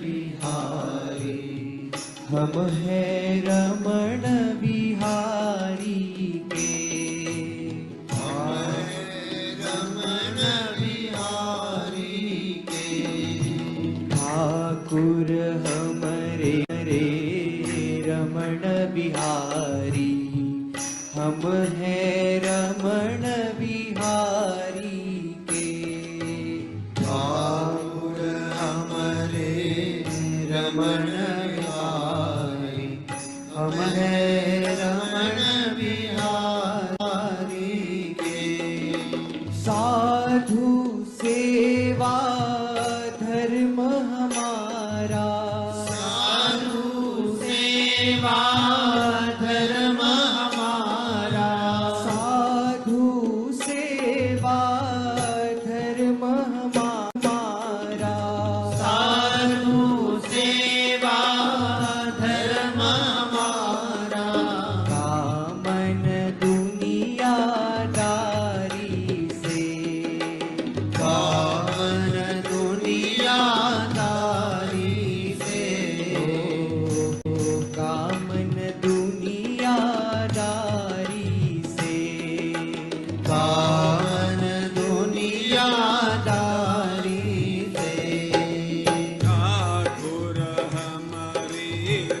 बिहारी, हम है रमण बिहारी के, हम है रमण बिहारी के। ठाकुर हमरे रे रमण बिहारी, हम है रमण बिहारी के। ठाकुर हमरे रमण बिहारी, हम है रमण बिहारी के। साधु सेवा धर्म हमारा, साधु सेवा धर्म हमारा, साधु सेवा धर्म हमारा, साधु सेवा धर्म हमारा। कामन दुनियादारी से, कामन दुनियादारी से, कामन दुनियादारी से, कामन दुनियादारी से। ठाकुर हमारे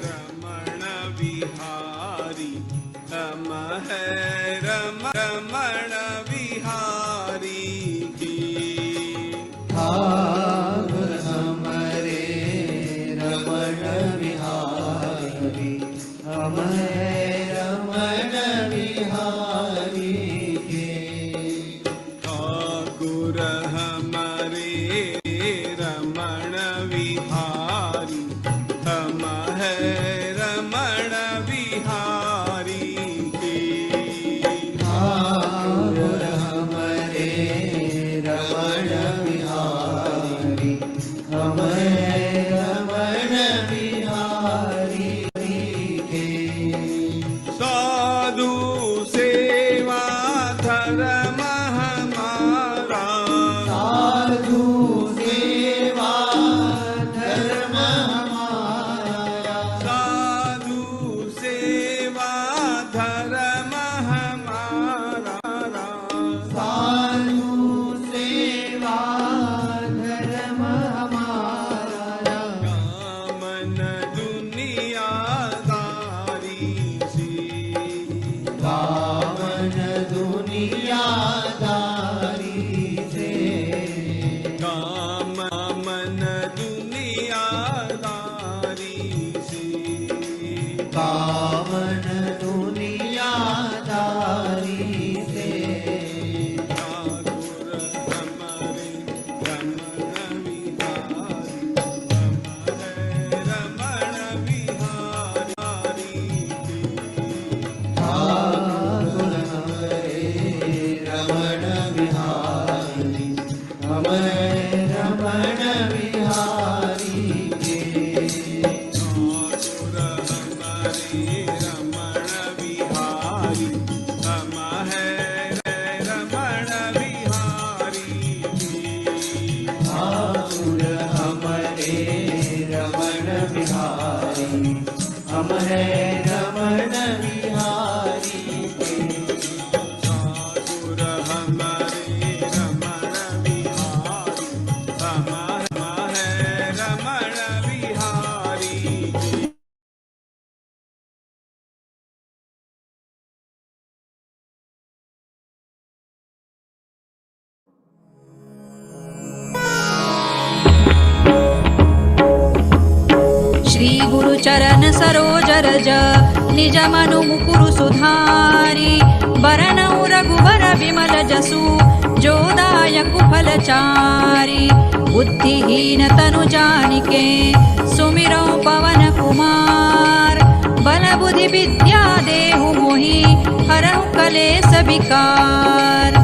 रमण बिहारी, हम है रमण बिहारी की। ठाकुर हमरे रमण बिहारी, हम है रमण बिहारी के। ठाकुर हमारे रमण बिहारी, हम है रमण बिहारी की। ठाकुर हमरे रमण बिहारी, हम है रमण बिहारी के। साधु सेवा धर्म हमारा, साधु सेवा धर्म हमारा, साधु सेवा धर्म हमारा। साधु सेवा धर्म हमारा। कामन दुनियादारी से, कामन दुनियादारी से, कामन दुनियादारी से। कामन दुनियादारी से। ठाकुर हमारे रमण बिहारी, हम है रमण बिहारी के। ठाकुर हमरे रमण बिहारी, हम है रमण बिहारी के। ठाकुर हमारे रमण बिहारी, हम है रमण बिहारी के। ठाकुर हमरे रमण बिहारी, हम है रमण बिहारी के। ठाकुर हमारे रमण बिहारी, हम है रमण बिहारी के। श्री गुरु चरण सरोज रज, निज मनु मुकुरु सुधारी। बरनउँ रघुबर बिमल जसु, जो दायक फलचारी। बुद्धिहीन तनु जानिके, सुमिरौ पवन कुमार। बल बुद्धि विद्या देहु मोहि, हरहु कलेस विकार।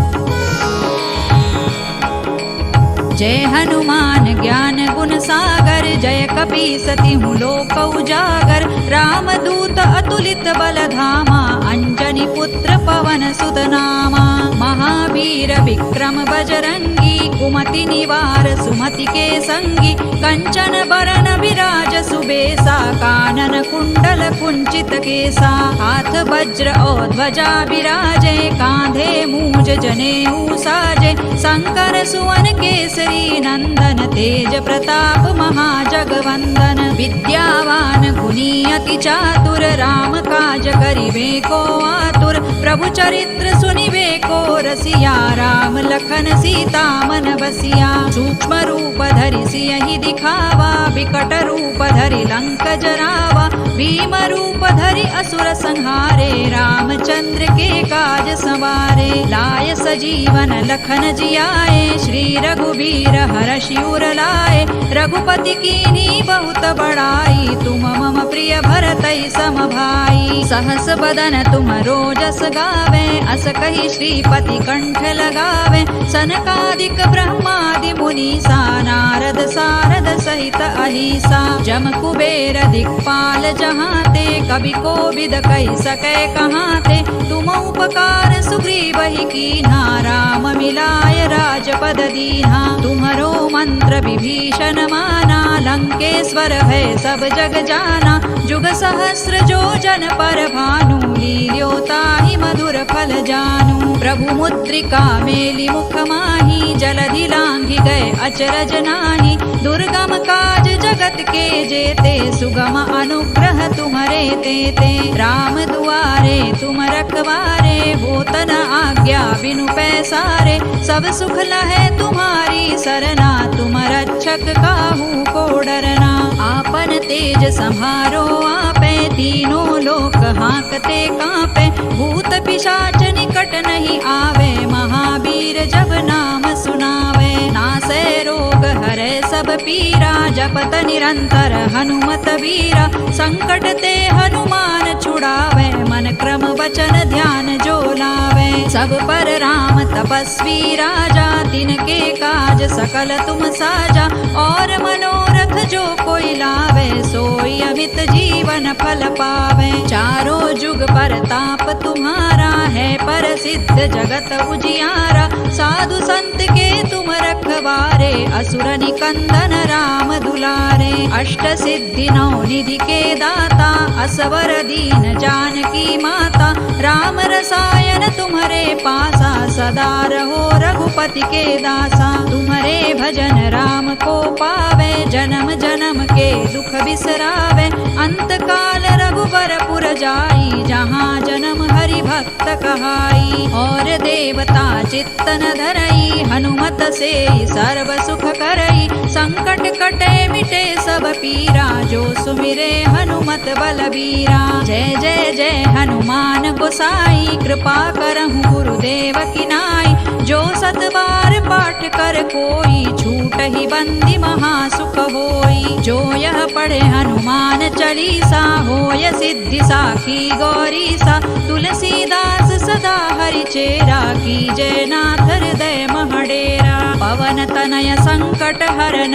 जय हनुमान ज्ञान गुण सागर, जय कपीसति लोक उजागर। रामदूत अतुलित बल धामा, अंजनी पुत्र पवन सुत नामा। महावीर विक्रम बजरंगी कुमति निवार सुमति के संगी। कंचन बरन विराज सुबेसा कानन कुंडल कुंचित केसा। हाथ वज्र और ध्वजा विराजे कांधे मूज जनेऊ साजे। शंकर सुवन केसरी नंदन तेज प्रताप महाजगवंदन। विद्यावान गुणी अति चातुर राम काज करिबे को आतुर। प्रभु चरित्र सुनिबे को रसिया राम लखन सीता मन बसिया। सूक्ष्म रूप धरि सियहि दिखावा विकट रूप धरि लंक जरावा। भीम रूप धरि असुर संहारे रामचंद्र के काज सवारे। लाय सजीवन लखन जियाए श्री रघुबीर हरषि उर लाए। रघुपति कीन्ही बहुत बड़ाई तुम मम प्रिय भरतहि सम भाई। सहस बदन तुम रोजस गावे अस कहि श्रीपति कंठ लगावे। सनकादिक ब्रह्मादि मुनीसा नारद सारद सहित अहिसा। जम कुबेर दिक्पाल जहाते कवि कोविद कहि सकै कहाते। तुम उपकार सुग्रीवहि कीन्हा राम मिलाय राजपद दीन्हा। तुम्हरो मंत्र विभीषण माना लंकेश्वर है सब जग जाना। जुग सहस्र जो जन पर भानु लील्यो ताहि मधुर फल जानू। प्रभु मुद्रिका मेलि मुख माहि जलधि लांघि गए अचरज नाही। दुर्गम काज जगत के जेते सुगम अनुग्रह तुम्हरे तेते। राम दुआरे तुम रखवारे होत न आज्ञा बिनु पैसारे। सब सुख लहै तुम्हारी सरना तुम रक्षक काहू को डरना। आपन तेज सम्हारो आपे तीनों लोक हांकते कांपे। भूत पिशाच निकट नहीं आवे महावीर जब नाम सुनावे। नासै रोग हरै सब पीरा जपत निरंतर हनुमत वीरा। संकट ते हनुमान छुड़ावे मन क्रम वचन ध्यान जो लावे। सब पर राम तपस्वी राजा तिनके काज सकल तुम साजा। और मनोरथ जो कोई लावे सोई अमित जीवन फल पावे। चारों जुग परताप तुम्हारा है प्रसिद्ध जगत उजियारा। साधु संत के तुम रखवारे असुर निकंदन राम दुलारे। अष्ट सिद्धि नौ निधि के दाता असवर दीन जानकी माता। राम रसायन तुम्हारे पासा सदा रहो रघुपति के दासा। तुम्हारे भजन राम को पावे जन्म जन्म के दुख बिसरावे। अंत काल रघुबर पुर जाई जहाँ जन्म हरि भक्त कहाई। और देवता चित्तन धरई हनुमत से सर्व सुख करई। संकट कटे मिटे सब पीरा जो सुमिरे हनुमत बलबीरा। जय जय जय हनुमान गोसाई कृपा करहु गुरुदेव की नाई। जो सत बार पाठ कर कोई छूट ही बंदी महासुख होई। जो यह पढ़े हनुमान चालीसा होय सिद्धि साखी गौरीसा। तुलसीदास सदा हरि चेरा कीजय नाथ हृदय महडेरा। पवन तनय संकट हरन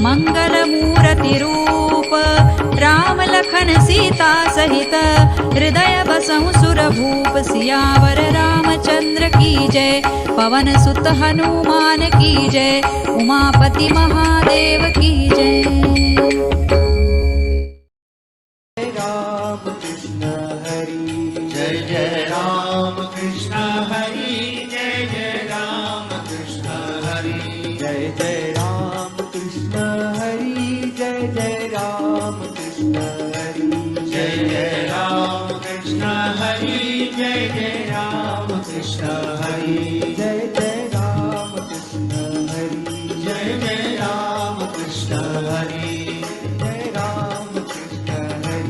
मंगल मूर्ति रूप। राम लखन सीता सहित हृदय बसहु सुर भूप। सियावर रामचंद्र की जय पवन सुत हनुमान की जय। उमापति महादेव की जय। राम कृष्ण हरि जय जय राम कृष्ण हरि जय जय राम कृष्ण हरि। जय जय राम कृष्ण हरि जय जय राम कृष्ण हरि। जय जय राम कृष्ण हरि जय जय राम कृष्ण हरि। जय जय राम कृष्ण हरि जय जय राम कृष्ण हरि। जय राम कृष्ण हरि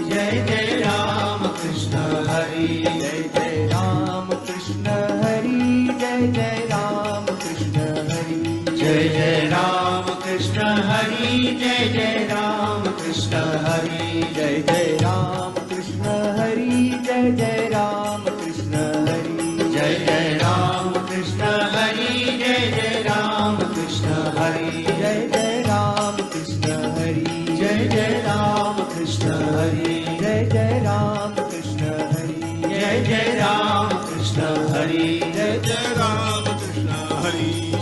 जय जय राम कृष्ण हरि। जय जय राम कृष्ण हरि जय जय राम कृष्ण हरि। जय जय राम कृष्ण हरि जय जय राम कृष्ण हरि। जय जय राम कृष्ण हरि जय जय राम कृष्ण हरि। जय जय राम कृष्ण हरि जय जय राम कृष्ण हरि। जय जय राम कृष्ण हरि जय जय राम कृष्ण हरि। जय जय राम कृष्ण हरि।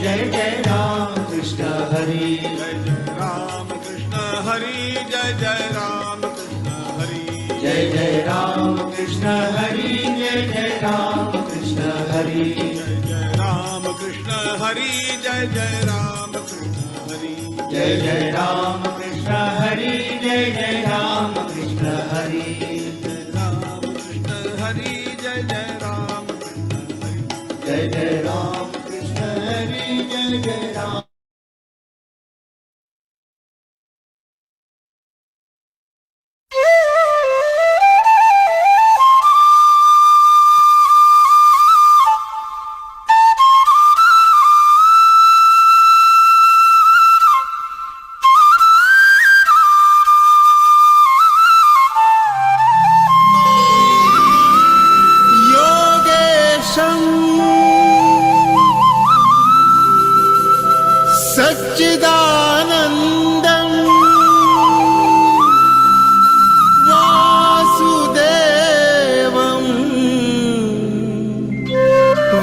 जय जय राम कृष्ण हरि जय जय राम कृष्ण हरि जय जय राम कृष्ण हरि जय जय राम कृष्ण हरि जय जय राम कृष्ण हरि जय जय राम कृष्ण हरि जय जय राम कृष्ण हरि जय जय राम कृष्ण हरि जय जय राम कृष्ण हरि राम कृष्ण हरि जय जय राम कृष्ण हरि जय जय राम कृष्ण हरि जय जय राम योगेशं सच्चिदानन्दं वासुदेवं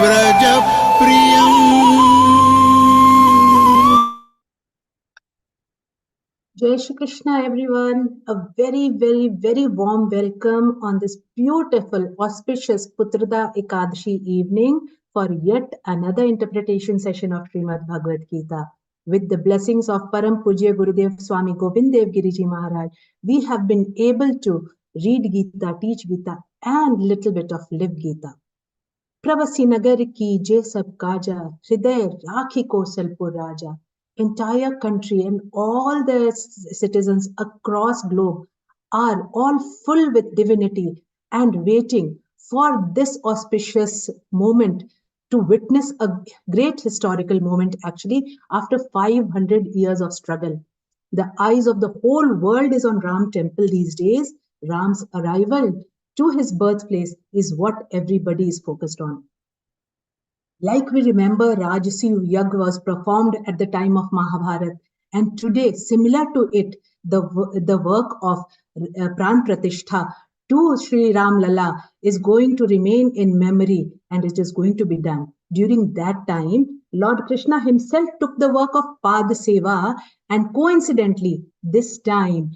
व्रजप्रियम् Jai Shri Krishna, everyone. A very, very, very warm welcome on this beautiful, auspicious Putrada Ekadashi evening for yet another interpretation session of Śrīmad-Bhagavadgītā. With the blessings of Param Pujya Gurudev Swami Govind Dev Giriji Maharaj, we have been able to read Geeta, teach Geeta, and little bit of live Geeta. प्रवसी नगर की जे सब काजा हृदय राखी कौशलपुर राजा entire country and all the citizens across globe are all full with divinity and waiting for this auspicious moment to witness a great historical moment actually after 500 years of struggle. The eyes of the whole world is on Ram temple these days. Ram's arrival to his birthplace is what everybody is focused on. Like we remember, Rajasi Yagya was performed at the time of Mahabharata, and today, similar to it, the work of Pran Pratishtha to Sri Ram Lala is going to remain in memory and it is going to be done. During that time, Lord Krishna himself took the work of Pad Seva, and coincidentally, this time,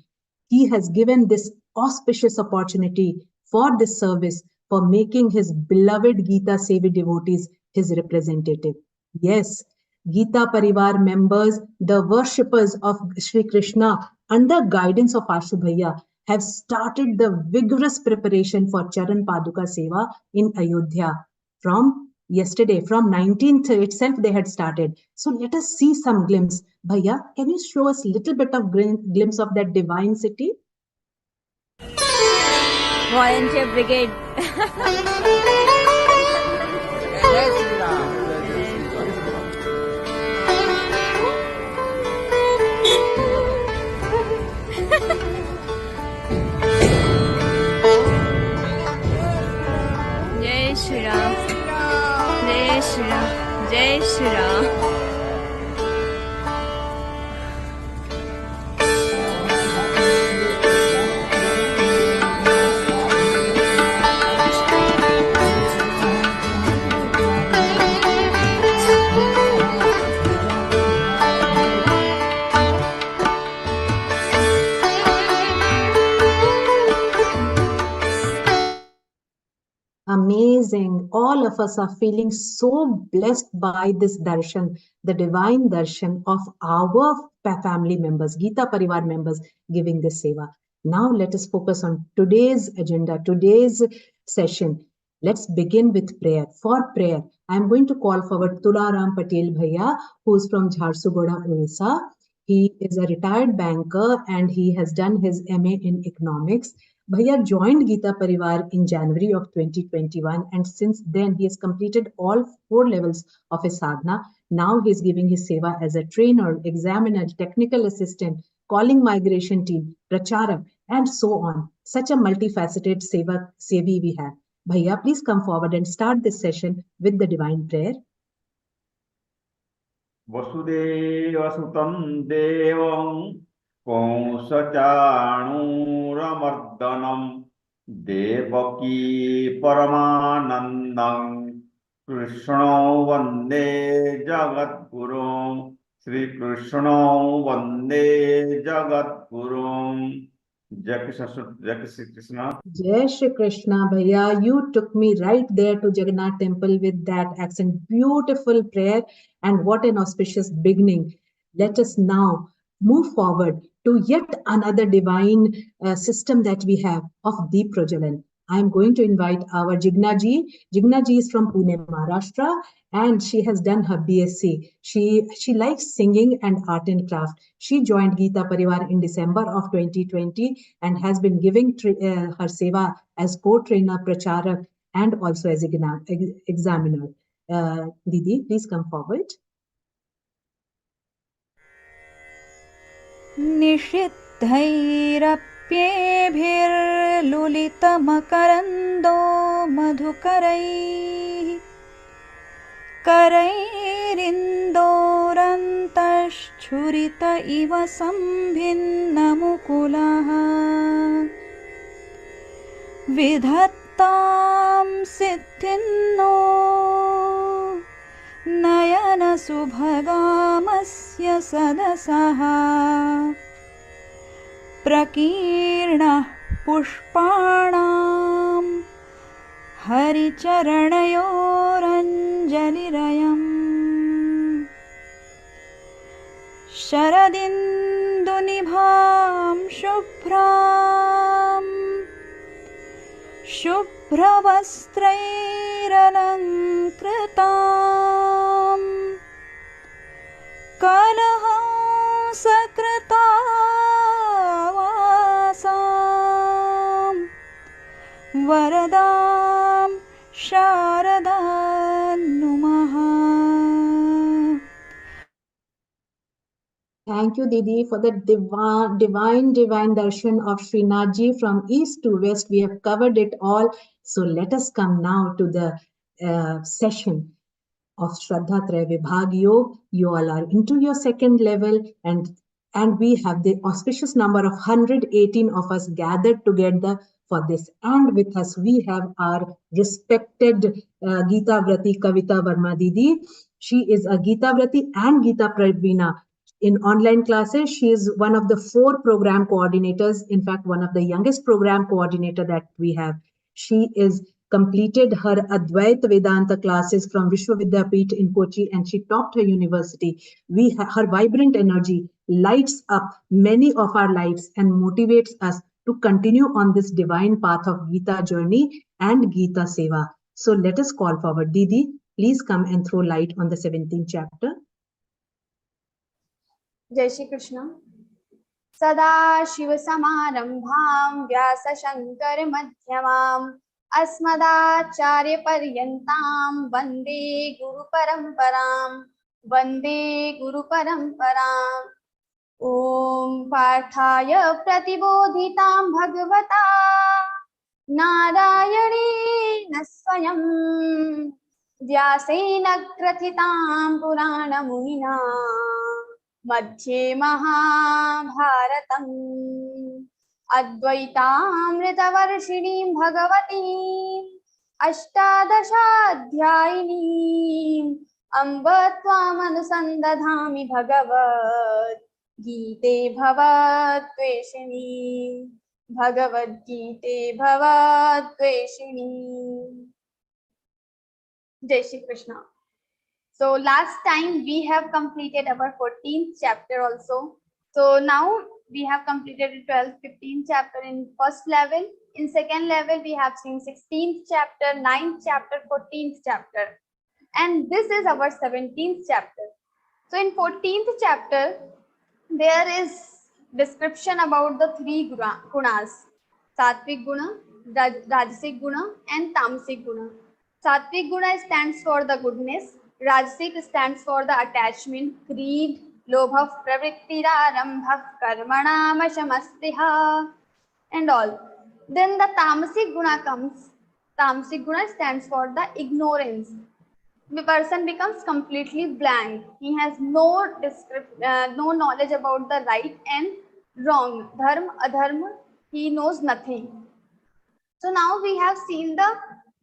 he has given this auspicious opportunity for this service for making his beloved Geeta Sevi devotees his representative. Yes, Geeta Parivar members, the worshippers of Sri Krishna, under guidance of Ashu Bhaiya, have started the vigorous preparation for Charan Paduka Seva in Ayodhya. From yesterday, from 19th itself, they had started. So let us see some glimpse. Bhaiya, can you show us a little bit of glimpse of that divine city? Volunteer Brigade. Jai Shri Ram. Jai Shri Ram. Jai Shri Ram. Amazing. All of us are feeling so blessed by this darshan, the divine darshan of our family members, Geeta Parivar members giving this seva. Now let us focus on today's agenda, today's session. Let's begin with prayer. For prayer, I am going to call forward Tularam Patel Bhaiya, who is from Jharsuguda, Odisha. He is a retired banker and he has done his MA in economics. Bhaiya joined Geeta Parivar in January of 2021, and since then he has completed all 4 levels of his sadhana. Now he is giving his seva as a trainer, examiner, technical assistant, calling migration team, pracharak, and so on. Such a multifaceted sevi we have. Bhaiya, please come forward and start this session with the divine prayer. वसुदेवसुतं देवं कंसचाणूरमर्दनं Devaki परमानन्दं Krishno Vande Jagatgurum. Sri Krishno Vande Jagatgurum. Jai Shri Krishna. Jai Shri Krishna, Bhaiya. You took me right there to Jagannath temple with that accent. Beautiful prayer, and what an auspicious beginning. Let us now move forward to yet another divine system that we have of Deep Prajalan. I am going to invite our Jigna ji. Jigna ji is from Pune, Maharashtra, and she has done her BSc. She likes singing and art and craft. She joined Geeta Parivar in December of 2020 and has been giving her seva as co-trainer, pracharak, and also as examiner. Didi, please come forward. निषिद्धैरप्येभिर्लुलितमकरन्दो मधुकरैः करैरिन्दोरन्तश्छुरित इव सम्भिन्नमुकुलः विधत्तां सिद्धिन्नो नयनसुभगामस्य सदसः प्रकीर्णः पुष्पाणां हरिचरणयोरञ्जलिरयम् शरदिन्दुनिभां शुभ्रवस्त्रैरलङ्कृतां कलहंसकृतावासां वरदां शारदां नुमः. Thank you, Didi, for the divine darshan of Srinathji from east to west. We have covered it all. So let us come now to the session of Shraddha Traya Vibhag Yoga. You all are into your second level, and we have the auspicious number of 118 of us gathered together for this. And with us, we have our respected Geeta Vrati Kavita Verma Didi. She is a Geeta Vrati and Geeta Pravina. In online classes, she is one of the 4 program coordinators. In fact, one of the youngest program coordinator that we have. She is completed her Advaita Vedanta classes from Vishwavidyapeeth in Kochi, and she topped her university. Her vibrant energy lights up many of our lives and motivates us to continue on this divine path of Geeta journey and Geeta Seva. So let us call forward Didi. Please come and throw light on the 17th chapter. जय श्री कृष्ण. सदा शिव समारंभां व्यास शंकर मध्यमाम् अस्मदाचार्य पर्यन्तां वन्दे गुरु परंपराम्. ओम पार्थाय प्रतिबोधितां भगवता नारायणेन स्वयं व्यासेन ग्रथितां पुराणमुनिना मध्ये महाभारतम् अद्वैतामृतवर्षिणीं भगवतीम् अष्टादशाध्यायिनीम् अम्ब त्वामनुसन्दधामि भगवद्गीते भगवद्गीते जय Shri Krishna. So last time we have completed our 14th chapter also. So now we have completed the 12th, 15th chapter in first level. In second level we have seen 16th chapter, 9th chapter, 14th chapter. And this is our 17th chapter. So in 14th chapter there is description about the 3 gunas. Sattvic guna, Rajasic guna and Tamasic guna. Sattvic guna stands for the goodness. Rajasic stands for the attachment, greed, lobha, pravrittira, karmanamashamastiha, and all. Then the tamasic guna comes. Tamasic guna stands for the ignorance. The person becomes completely blank. He has no knowledge about the right and wrong, dharma, adharma. He knows nothing. So now we have seen the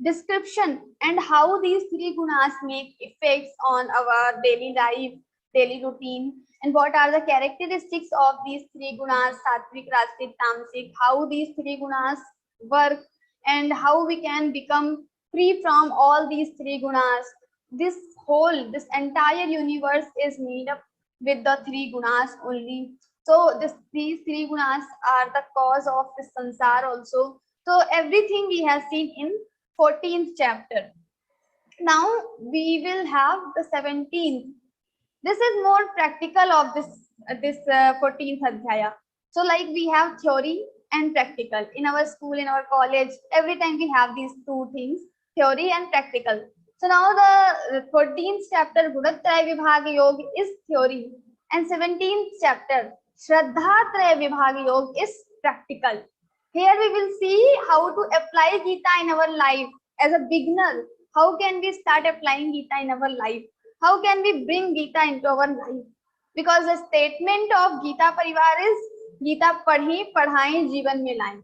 description and how these three gunas make effects on our daily life, daily routine, and what are the characteristics of these three gunas, sattvic, rajasic, tamasic, how these three gunas work, and how we can become free from all these three gunas. This entire universe is made up with the three gunas only. So these three gunas are the cause of this sansar also. So everything we have seen in 14th chapter. Now we will have the 17th. This is more practical of this 14th adhyaya. So like we have theory and practical in our school, in our college, every time we have these two things, theory and practical. So now the 14th chapter Gunatraya Vibhaga Yoga is theory, and 17th chapter Shraddhatraya Vibhaga Yoga is practical. Here we will see how to apply Geeta in our life as a beginner. How can we start applying Geeta in our life? How can we bring Geeta into our life? Because the statement of Geeta Parivar is Geeta padhi padhaye जीवन में लाएं.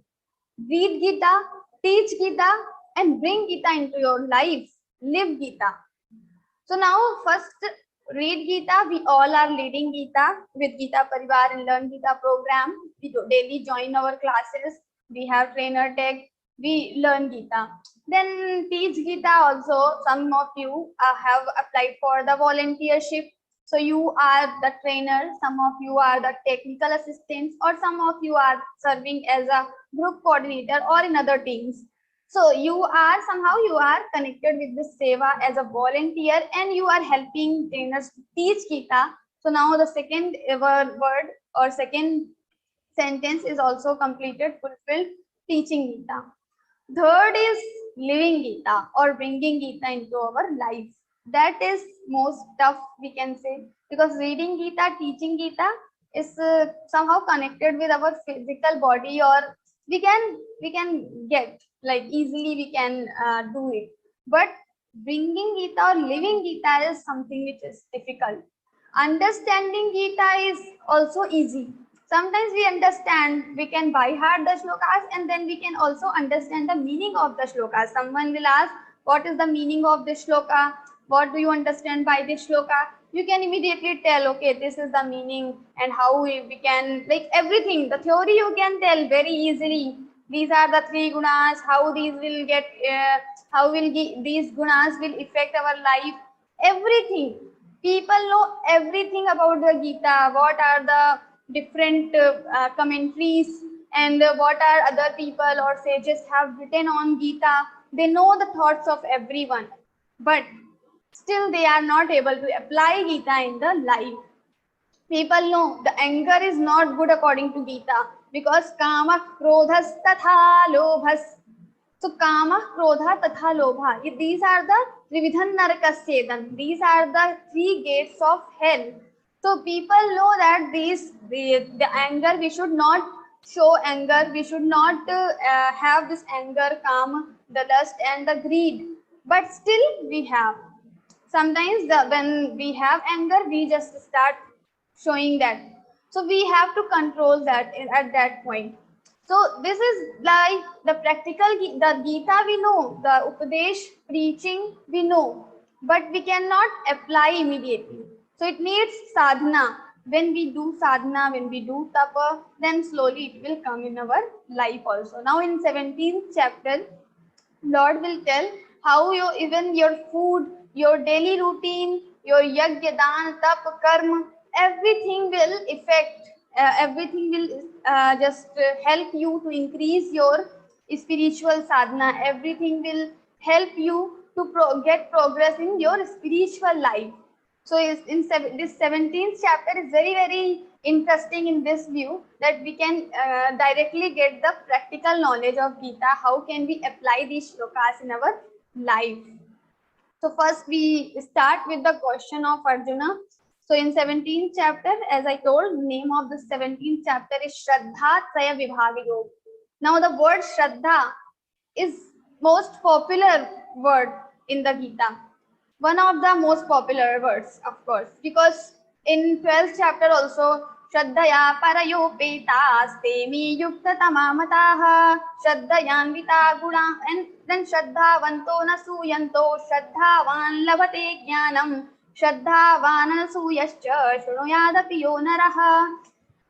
Read Geeta, teach Geeta, and bring Geeta into your life. Live Geeta. So now first read Geeta. We all are reading Geeta with Geeta Parivar and Learn Geeta program. We daily join our classes. We have trainer tag. We learn Geeta. Then teach Geeta also. Some of you have applied for the volunteership. So you are the trainer, some of you are the technical assistants, or some of you are serving as a group coordinator or in other teams. So you are connected with this seva as a volunteer, and you are helping trainers to teach Geeta. So now the second word or second sentence is also completed, fulfilled, teaching Geeta. Third is living Geeta or bringing Geeta into our life. That is most tough, we can say, because reading Geeta, teaching Geeta is somehow connected with our physical body, or we can get like easily we can do it. But bringing Geeta or living Geeta is something which is difficult. Understanding Geeta is also easy. Sometimes we understand, we can by heart the shlokas, and then we can also understand the meaning of the shlokas. Someone will ask, what is the meaning of this shloka? What do you understand by this shloka? You can immediately tell, okay, this is the meaning, and how we can, like everything, the theory you can tell very easily. These are the three gunas, how these will get, these gunas will affect our life. Everything. People know everything about the Geeta, what are the different commentaries, and what are other people or sages have written on Geeta. They know the thoughts of everyone, but still they are not able to apply Geeta in the life. People know the anger is not good according to Geeta, because kama, krodhas, tatha, lobhas. So kama, krodha, tatha, lobha. These are the trividhan narakasyedan. These are the three gates of hell. So people know that the anger, we should not show anger. We should not have this anger, kama, the lust and the greed. But still we have. Sometimes when we have anger, we just start showing that. So we have to control that at that point. So this is like the practical, the Geeta we know, the Upadesh preaching we know, but we cannot apply immediately. So it needs sadhana. When we do sadhana, when we do tapa, then slowly it will come in our life also. Now in 17th chapter, Lord will tell how even your food, your daily routine, your yajna, dan, tap, karma, everything will affect, everything will just help you to increase your spiritual sadhana. Everything will help you to get progress in your spiritual life. So this 17th chapter is very, very interesting in this view, that we can directly get the practical knowledge of Geeta. How can we apply these shlokas in our life? So first we start with the question of Arjuna. So in 17th chapter, as I told, name of the 17th chapter is Shraddha Traya Vibhaga Yoga. Now the word Shraddha is most popular word in the Geeta. One of the most popular words, of course, because in 12th chapter also, Shraddhaya parayopetasте me yuktatama mataha Shraddhayanvita guna. And then Shraddhavanto nasuyanto Shraddhavan labhate jnanam Shraddhavan nasuyascha Shunuyadapi yo naraha.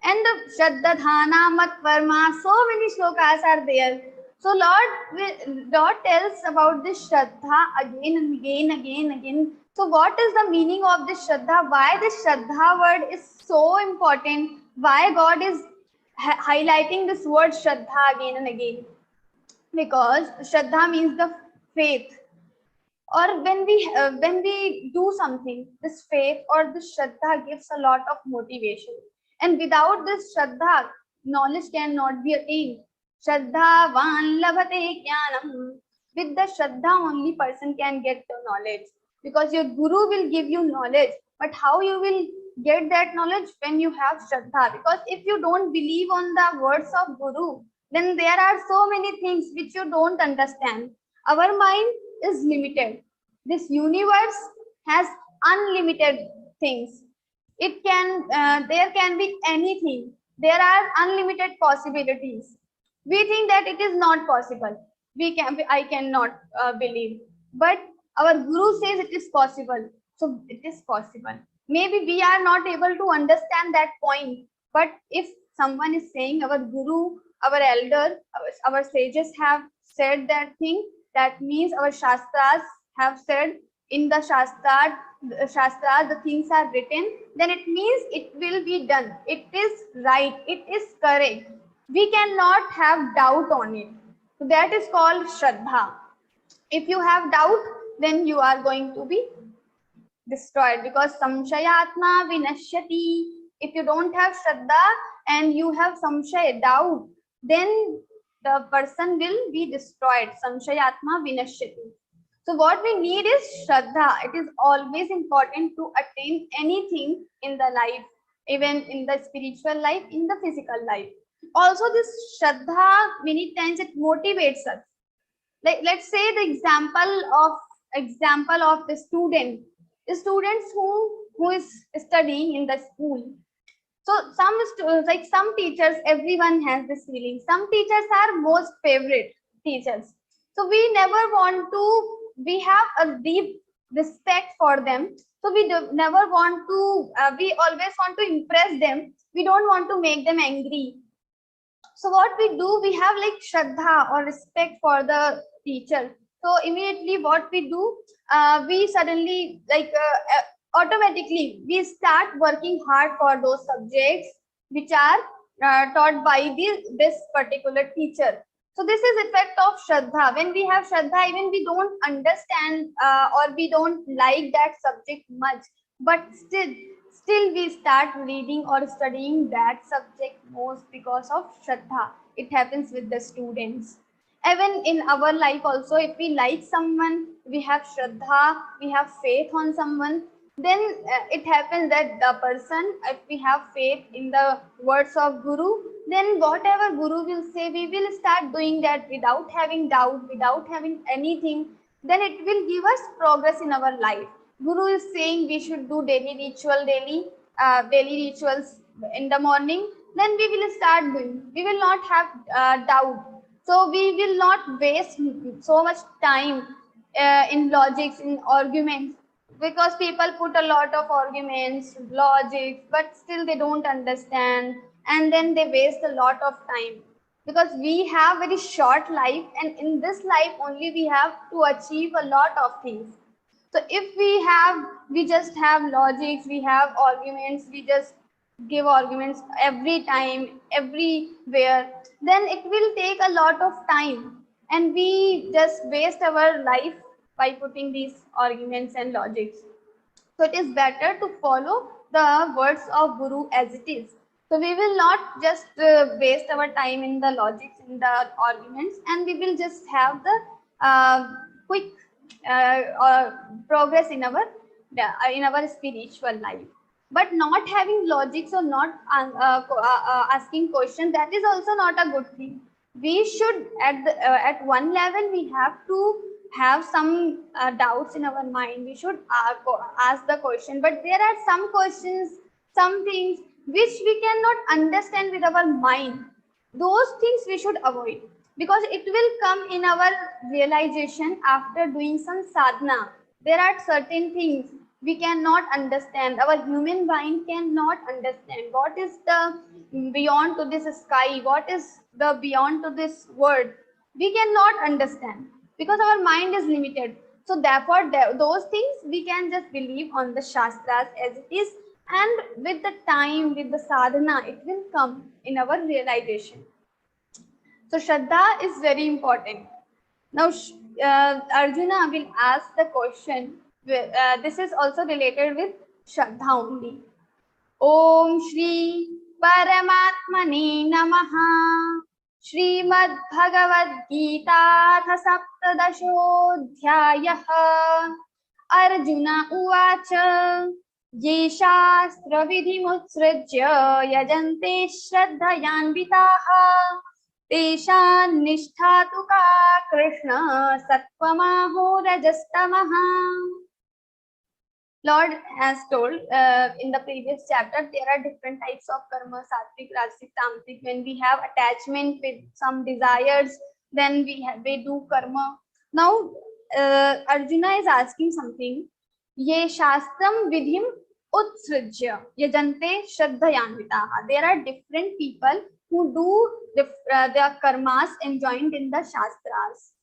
And the Shraddhadhana Mat Verma, so many shlokas are there. So Lord tells about this Shraddha again and again. So what is the meaning of this Shraddha? Why this Shraddha word is so important? Why God is highlighting this word Shraddha again and again? Because Shraddha means the faith. Or when we do something, this faith or this Shraddha gives a lot of motivation. And without this Shraddha, knowledge cannot be attained. Shraddha van labhate jnanam. With the Shraddha, only person can get the knowledge. Because your Guru will give you knowledge. But how you will get that knowledge? When you have Shraddha. Because if you don't believe on the words of Guru, then there are so many things which you don't understand. Our mind is limited. This universe has unlimited things. It can there can be anything. There are unlimited possibilities. We think that it is not possible. I cannot believe, but our Guru says it is possible. So it is possible. Maybe we are not able to understand that point, but if someone is saying, our Guru, our elder, our sages have said that thing, that means our Shastras have said, in the Shastra the things are written, then it means it will be done. It is right. It is correct. We cannot have doubt on it. So that is called Shraddha. If you have doubt, then you are going to be destroyed, because samshayatma vinashyati. If you don't have Shraddha and you have samshay, doubt, then the person will be destroyed. Samshayatma vinashyati. So what we need is Shraddha. It is always important to attain anything in the life, even in the spiritual life, in the physical life. Also, this Shraddha, many times it motivates us. Like, let's say the example of the students who is studying in the school. So some teachers, everyone has this feeling. Some teachers are most favorite teachers. So we have a deep respect for them. So we never want to, we always want to impress them. We don't want to make them angry. So what we do, we have like Shraddha or respect for the teacher. So immediately what we do, we suddenly automatically we start working hard for those subjects which are taught by this particular teacher. So this is effect of Shraddha. When we have Shraddha, even we don't understand or we don't like that subject much, but still we start reading or studying that subject most because of Shraddha. It happens with the students. Even in our life also, if we like someone, we have Shraddha, we have faith on someone, then it happens that the person, if we have faith in the words of Guru, then whatever Guru will say, we will start doing that without having doubt, without having anything. Then it will give us progress in our life. Guru is saying we should do daily rituals in the morning, then we will start doing. We will not have doubt. So we will not waste so much time in logics, in arguments, because people put a lot of arguments, logic, but still they don't understand, and then they waste a lot of time, because we have very short life, and in this life only we have to achieve a lot of things. So if we just have logics, we have arguments, we just give arguments every time, everywhere, then it will take a lot of time, and we just waste our life by putting these arguments and logics. So it is better to follow the words of Guru as it is. So we will not just waste our time in the logics, in the arguments, and we will just have the quick progress in our spiritual life. But not having logics or not asking questions, that is also not a good thing. We should at one level we have to have some doubts in our mind. We should ask the question, but there are some questions, some things which we cannot understand with our mind, those things we should avoid, because it will come in our realization after doing some sadhana. There are certain things we cannot understand. Our human mind cannot understand what is the beyond to this sky, what is the beyond to this world. We cannot understand because our mind is limited. So therefore, those things we can just believe on the Shastras as it is, and with the time, with the sadhana, it will come in our realization. So Shraddha is very important. Now Arjuna will ask the question. This is also related with Shraddha only. Om Shri Paramatmane Namaha. Śrīmad-Bhagavadgītā saptadashodhyāyah. Arjuna uvacha. Ye shastra vidhimutsrajya yajante shraddhayanvitaha. Teshan nishtha tu ka Krishna satvamaho rajastamaha. Lord has told in the previous chapter, there are different types of karma, sattvic, rajasic, tamasic. When we have attachment with some desires, then we do karma. Now Arjuna is asking something. Ye shastram vidhim utsrajya yajante shraddhayanvitaha. There are different people who do their karmas enjoined in the shastras.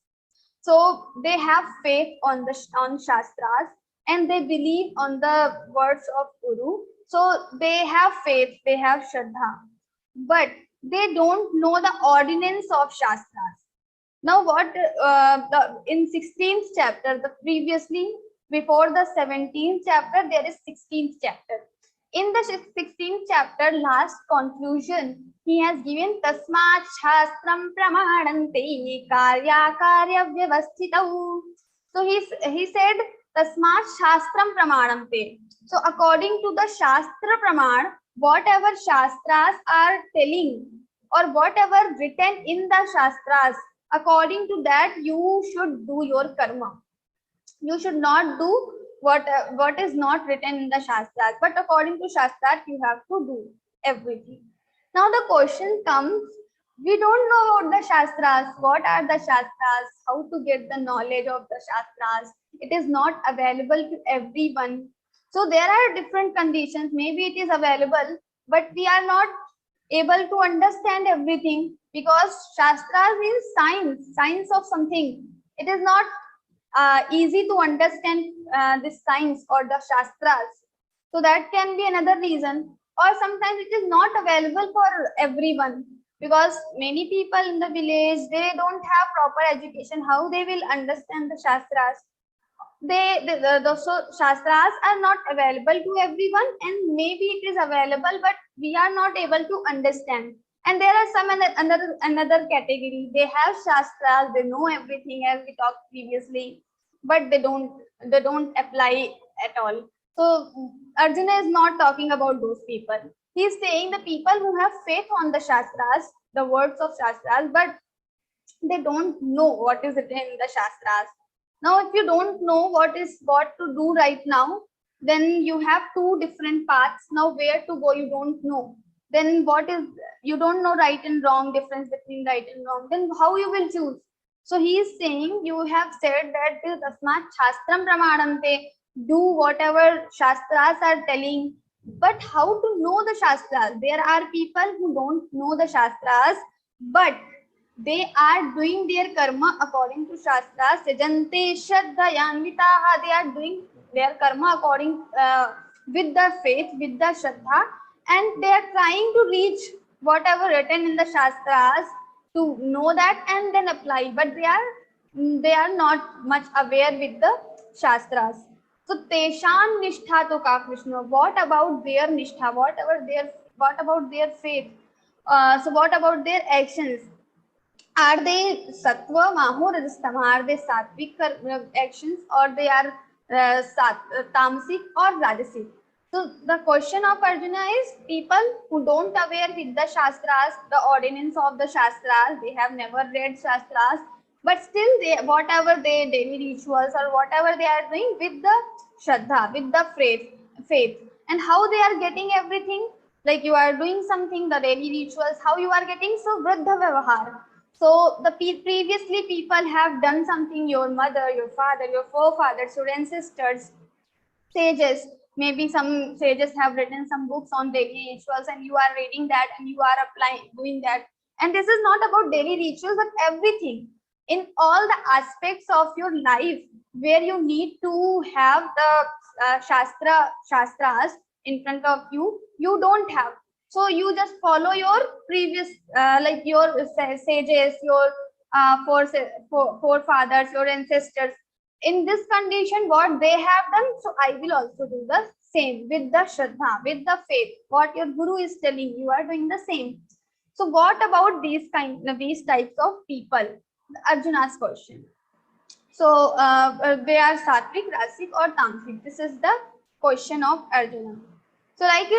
So they have faith on shastras, and they believe on the words of Guru. So they have faith, they have Shraddha, but they don't know the ordinance of Shastras. Now what, in 16th chapter, before the 17th chapter, there is 16th chapter. In the 16th chapter, last conclusion, he has given Tasmat Shastram Pramadante Karya Karya Vyavasthitau. So he said, Tasmat Shastram Pramadante. So according to the Shastra Pramad, whatever Shastras are telling or whatever written in the Shastras, according to that you should do your karma. You should not do what is not written in the Shastras, but according to Shastras you have to do everything. Now the question comes, we don't know about the Shastras. What are the Shastras? How to get the knowledge of the Shastras? It is not available to everyone. So there are different conditions. Maybe it is available, but we are not able to understand everything, because Shastras means science of something. It is not easy to understand this science or the Shastras. So that can be another reason. Or sometimes it is not available for everyone, because many people in the village, they don't have proper education. How they will understand the Shastras? So Shastras are not available to everyone, and maybe it is available, but we are not able to understand. And there are some another category. They have Shastras, they know everything as we talked previously, but they don't apply at all. So Arjuna is not talking about those people. He is saying the people who have faith on the Shastras, the words of Shastras, but they don't know what is written in the Shastras. Now, if you don't know what to do right now, then you have two different paths. Now, where to go, you don't know. Then you don't know right and wrong, difference between right and wrong. Then how you will choose? So he is saying, you have said that this Tasmat Shastram Pramadante, do whatever Shastras are telling. But how to know the Shastras? There are people who don't know the Shastras, but they are doing their karma according to Shastras. Jante Shraddhayanvitaha. They are doing their karma according with the faith, with the Shraddha, and they are trying to reach whatever written in the Shastras to know that and then apply. But they are not much aware with the Shastras. So Teshan Nishtha to ka Krishna. What about their Nishtha? What about their faith? So what about their actions? Are they sattva, maho, rajastama? Are they sattvic actions, or they are tamasic or rajasic? So the question of Arjuna is, people who don't aware with the Shastras, the ordinance of the Shastras, they have never read Shastras, but still whatever they daily rituals or whatever they are doing with the Shraddha, with the faith, and how they are getting everything? like you are doing something, the daily rituals, how you are getting, so Vruddha Vyavahar. So the previously people have done something, your mother, your father, your forefathers, your ancestors, sages, maybe some sages have written some books on daily rituals and you are reading that and you are applying, doing that. And this is not about daily rituals, but everything in all the aspects of your life where you need to have the shastras in front of you, you don't have. So you just follow your previous, like your sages, your forefathers, your ancestors. In this condition, what they have done, so I will also do the same with the Shraddha, with the faith. What your Guru is telling, you are doing the same. So what about these types of people? Arjuna's question. So they are sattvic, rasic, or tamasic. This is the question of Arjuna. So like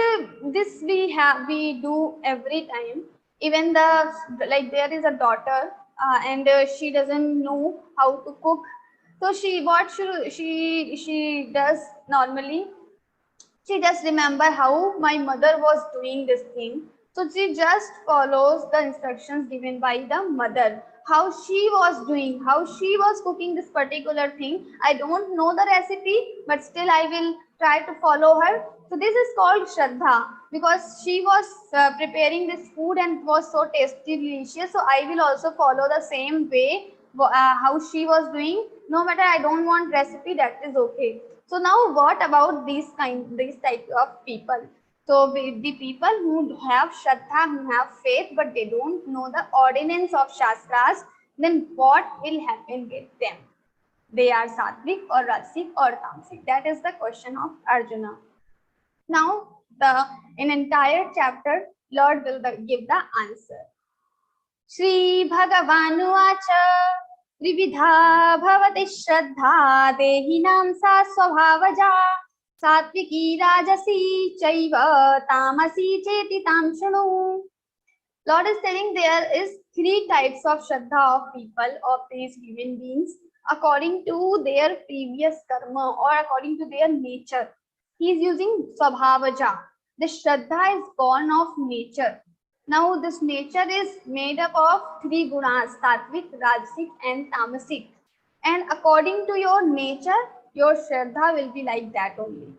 this we do every time. Even the, like there is a daughter and she doesn't know how to cook. So she does normally, she just remember how my mother was doing this thing. So she just follows the instructions given by the mother, how she was doing, how she was cooking this particular thing. I don't know the recipe, but still I will try to follow her. So this is called Shraddha, because she was preparing this food and it was so tasty, delicious. So I will also follow the same way how she was doing. No matter I don't want recipe, that is okay. So now what about these type of people? So the people who have Shraddha, who have faith, but they don't know the ordinance of Shastras, then what will happen with them? They are Sattvic or Rasik or Tamasic? That is the question of Arjuna. Now, in entire chapter, Lord will give the answer. Śrī-Bhagavanuvaca त्रिविधा भवति श्रद्धा देहिनां सा स्वभावजा सात्विकी राजसी चैव तामसी चेति तां शृणु. Lord is telling there is 3 types of shraddha of people, of these human beings, according to their previous karma or according to their nature. He is using swabhavaja. The shraddha is born of nature. Now this nature is made up of 3 gunas, sattvic, rajasic and tamasic. And according to your nature, your shraddha will be like that only.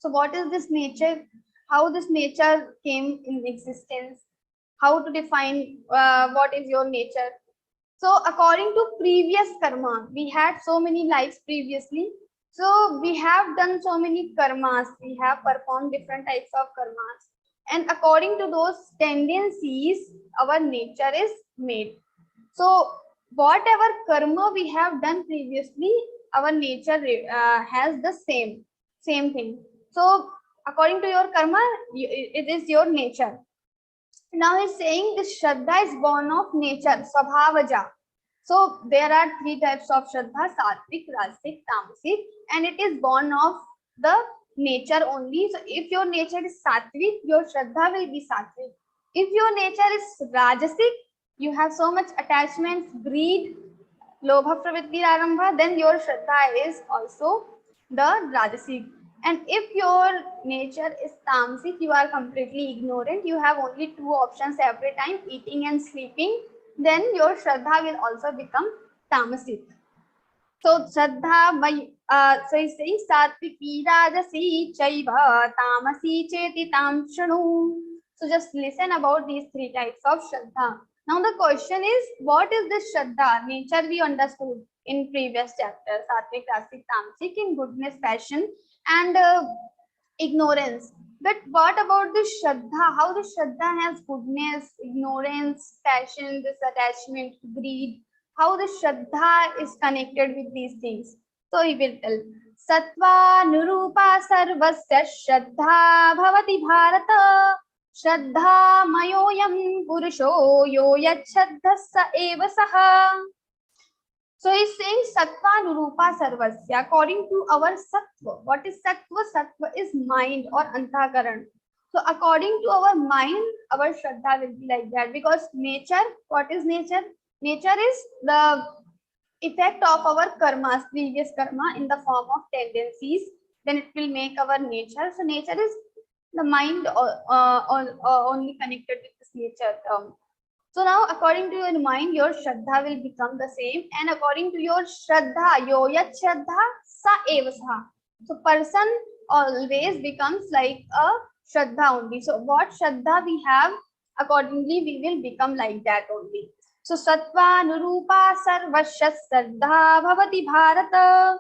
So what is this nature? How this nature came in existence? How to define what is your nature? So according to previous karma, we had so many lives previously. So we have done so many karmas. We have performed different types of karmas. And according to those tendencies, our nature is made. So whatever karma we have done previously, our nature has the same thing. So according to your karma, it is your nature. Now he's saying this Shraddha is born of nature, Swabhavaja. So there are 3 types of Shraddha, Sattvic, Rajasic, Tamasic, and it is born of the nature only. So if your nature is Sattvic, your Shraddha will be Sattvic. If your nature is Rajasic, you have so much attachments, greed, Lobha Pravritti Arambha, then your Shraddha is also the Rajasic. And if your nature is Tamasic, you are completely ignorant, you have only 2 options every time, eating and sleeping, then your Shraddha will also become Tamasic. So Shraddha by so he's saying Satviki Rajasi Chaiva Tamasi Cheti Tam Shanu. So just listen about these 3 types of Shraddha. Now the question is, what is this Shraddha? Nature we understood in previous chapter, Satvik, Rajasic, Tamasic, in goodness, passion and ignorance. But what about the Shraddha? How the Shraddha has goodness, ignorance, passion, this attachment, greed? How the Shraddha is connected with these things? So he will tell, Sattva Nurupa Sarvasya Shraddha Bhavati Bharata Shraddha Mayoyam Purusho Yo Yachadhasa Eva Saha. So he's saying Sattva Nurupa Sarvasya, according to our Sattva. What is Sattva? Sattva is mind or Antakaran. So according to our mind, our Shraddha will be like that, because nature, what is nature? Nature is the effect of our karmas, previous karma, in the form of tendencies. Then it will make our nature. So nature is the mind only connected with this nature term. So now according to your mind, your Shraddha will become the same, and according to your Shraddha, yo yat Shraddha sa eva saha. So person always becomes like a Shraddha only. So what Shraddha we have, accordingly we will become like that only. So Sattva Nurupa Sarvasya Shraddha Bhavati Bharata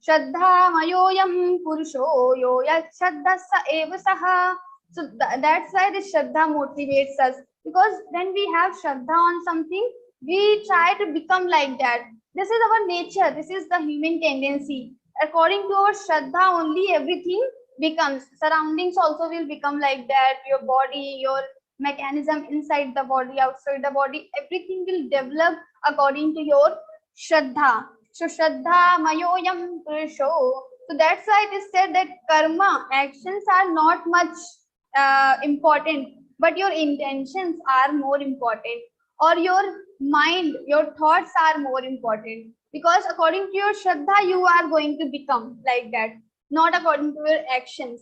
Shraddha Mayoyam Purusho Yo Yat Shraddha Sa Eva Saha. So that's why the Shraddha motivates us, because when we have Shraddha on something, we try to become like that. This is our nature, this is the human tendency. According to our Shraddha only everything becomes. Surroundings also will become like that. Your body, your mechanism inside the body, outside the body, everything will develop according to your Shraddha. So Shraddha Mayoyam Purusho. So that's why it is said that karma, actions are not much important, but your intentions are more important, or your mind, your thoughts are more important, because according to your Shraddha you are going to become like that, not according to your actions.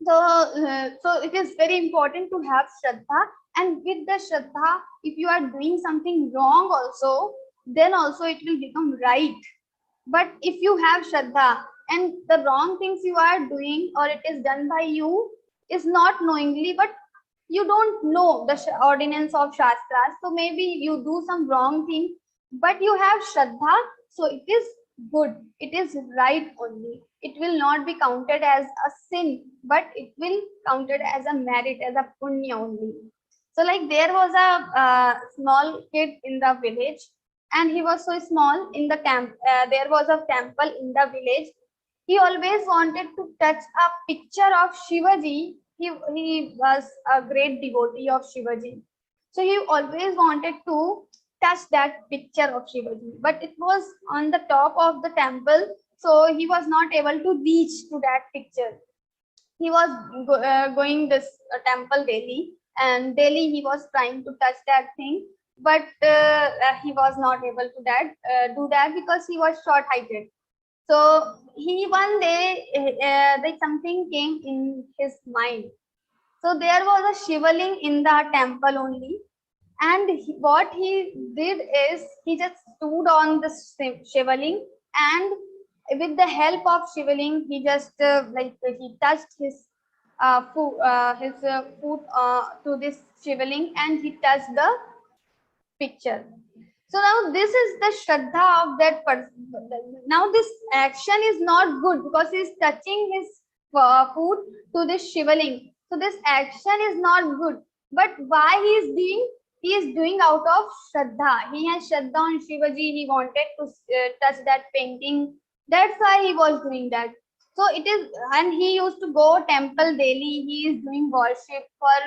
So it is very important to have Shraddha, and with the Shraddha, if you are doing something wrong also, then also it will become right. But if you have Shraddha and the wrong things you are doing, or it is done by you, is not knowingly, but you don't know the ordinance of Shastras, so maybe you do some wrong thing, but you have Shraddha, so it is good, it is right only. It will not be counted as a sin, but it will counted as a merit, as a punya only. So like there was a small kid in the village, and he was so small. In the there was a temple in the village. He always wanted to touch a picture of Shivaji. He was a great devotee of Shivaji. So he always wanted to touch that picture of Shivaji, but it was on the top of the temple, so he was not able to reach to that picture. He was going this temple daily, and daily he was trying to touch that thing, but he was not able to do that because he was short-heighted. So he one day like something came in his mind. So there was a shivaling in the temple only, and what he did is he just stood on the shivaling, and with the help of shivaling, he just he touched his foot to this shivaling, and he touched the picture. So now this is the Shraddha of that person. Now this action is not good because he is touching his foot to this shivaling. So this action is not good. But why he is doing? He is doing out of Shraddha. He has Shraddha on Shivaji. He wanted to touch that painting. That's why he was doing that. So it is, and he used to go temple daily. He is doing worship for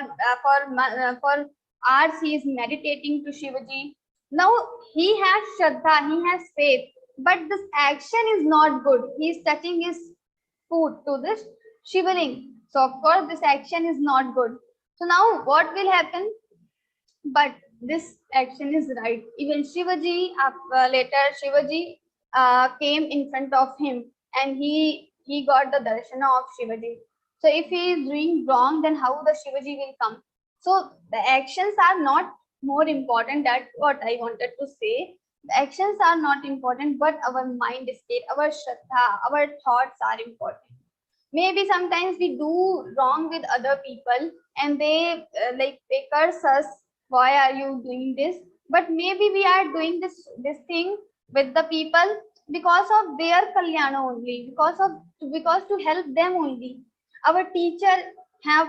hours. He is meditating to Shivaji. Now he has Shraddha, he has faith, but this action is not good. He is touching his foot to this shivaling. So of course this action is not good. So now what will happen? But this action is right. Even Shivaji, later Shivaji came in front of him, and he got the darshana of Shivaji. So if he is doing wrong, then how the Shivaji will come? So the actions are not more important. That's what I wanted to say. The actions are not important, but our mind state, our Shraddha, our thoughts are important. Maybe sometimes we do wrong with other people, and they they curse us. Why are you doing this? But maybe we are doing this thing with the people because of their kalyana only, because to help them only. Our teacher have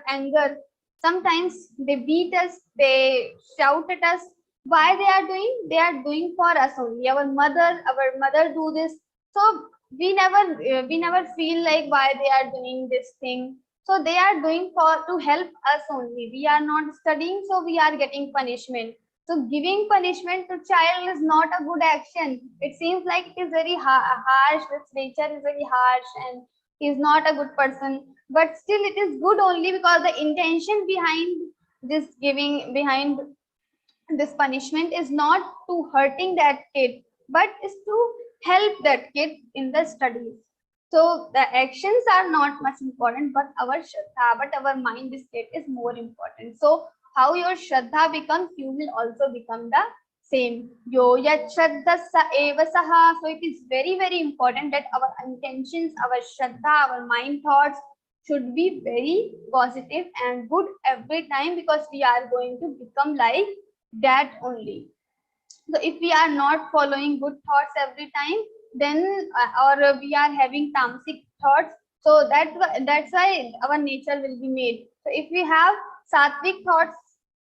anger. Sometimes they beat us, they shout at us. Why they are doing? They are doing for us only. Our mother do this. So we never feel like why they are doing this thing. So they are doing to help us only. We are not studying, so we are getting punishment. So giving punishment to child is not a good action. It seems like it is very harsh. This nature is very harsh, and he is not a good person. But still it is good only because the intention behind this punishment is not to hurting that kid, but is to help that kid in the studies. So the actions are not much important, but our Shraddha, but our mind state is more important. So how your Shraddha becomes, you will also become the same. Yo yat Shraddhasa eva saha. So it is very, very important that our intentions, our Shraddha, our mind thoughts should be very positive and good every time, because we are going to become like that only. So if we are not following good thoughts every time, then or we are having tamasic thoughts, so that's why our nature will be made. So if we have sattvic thoughts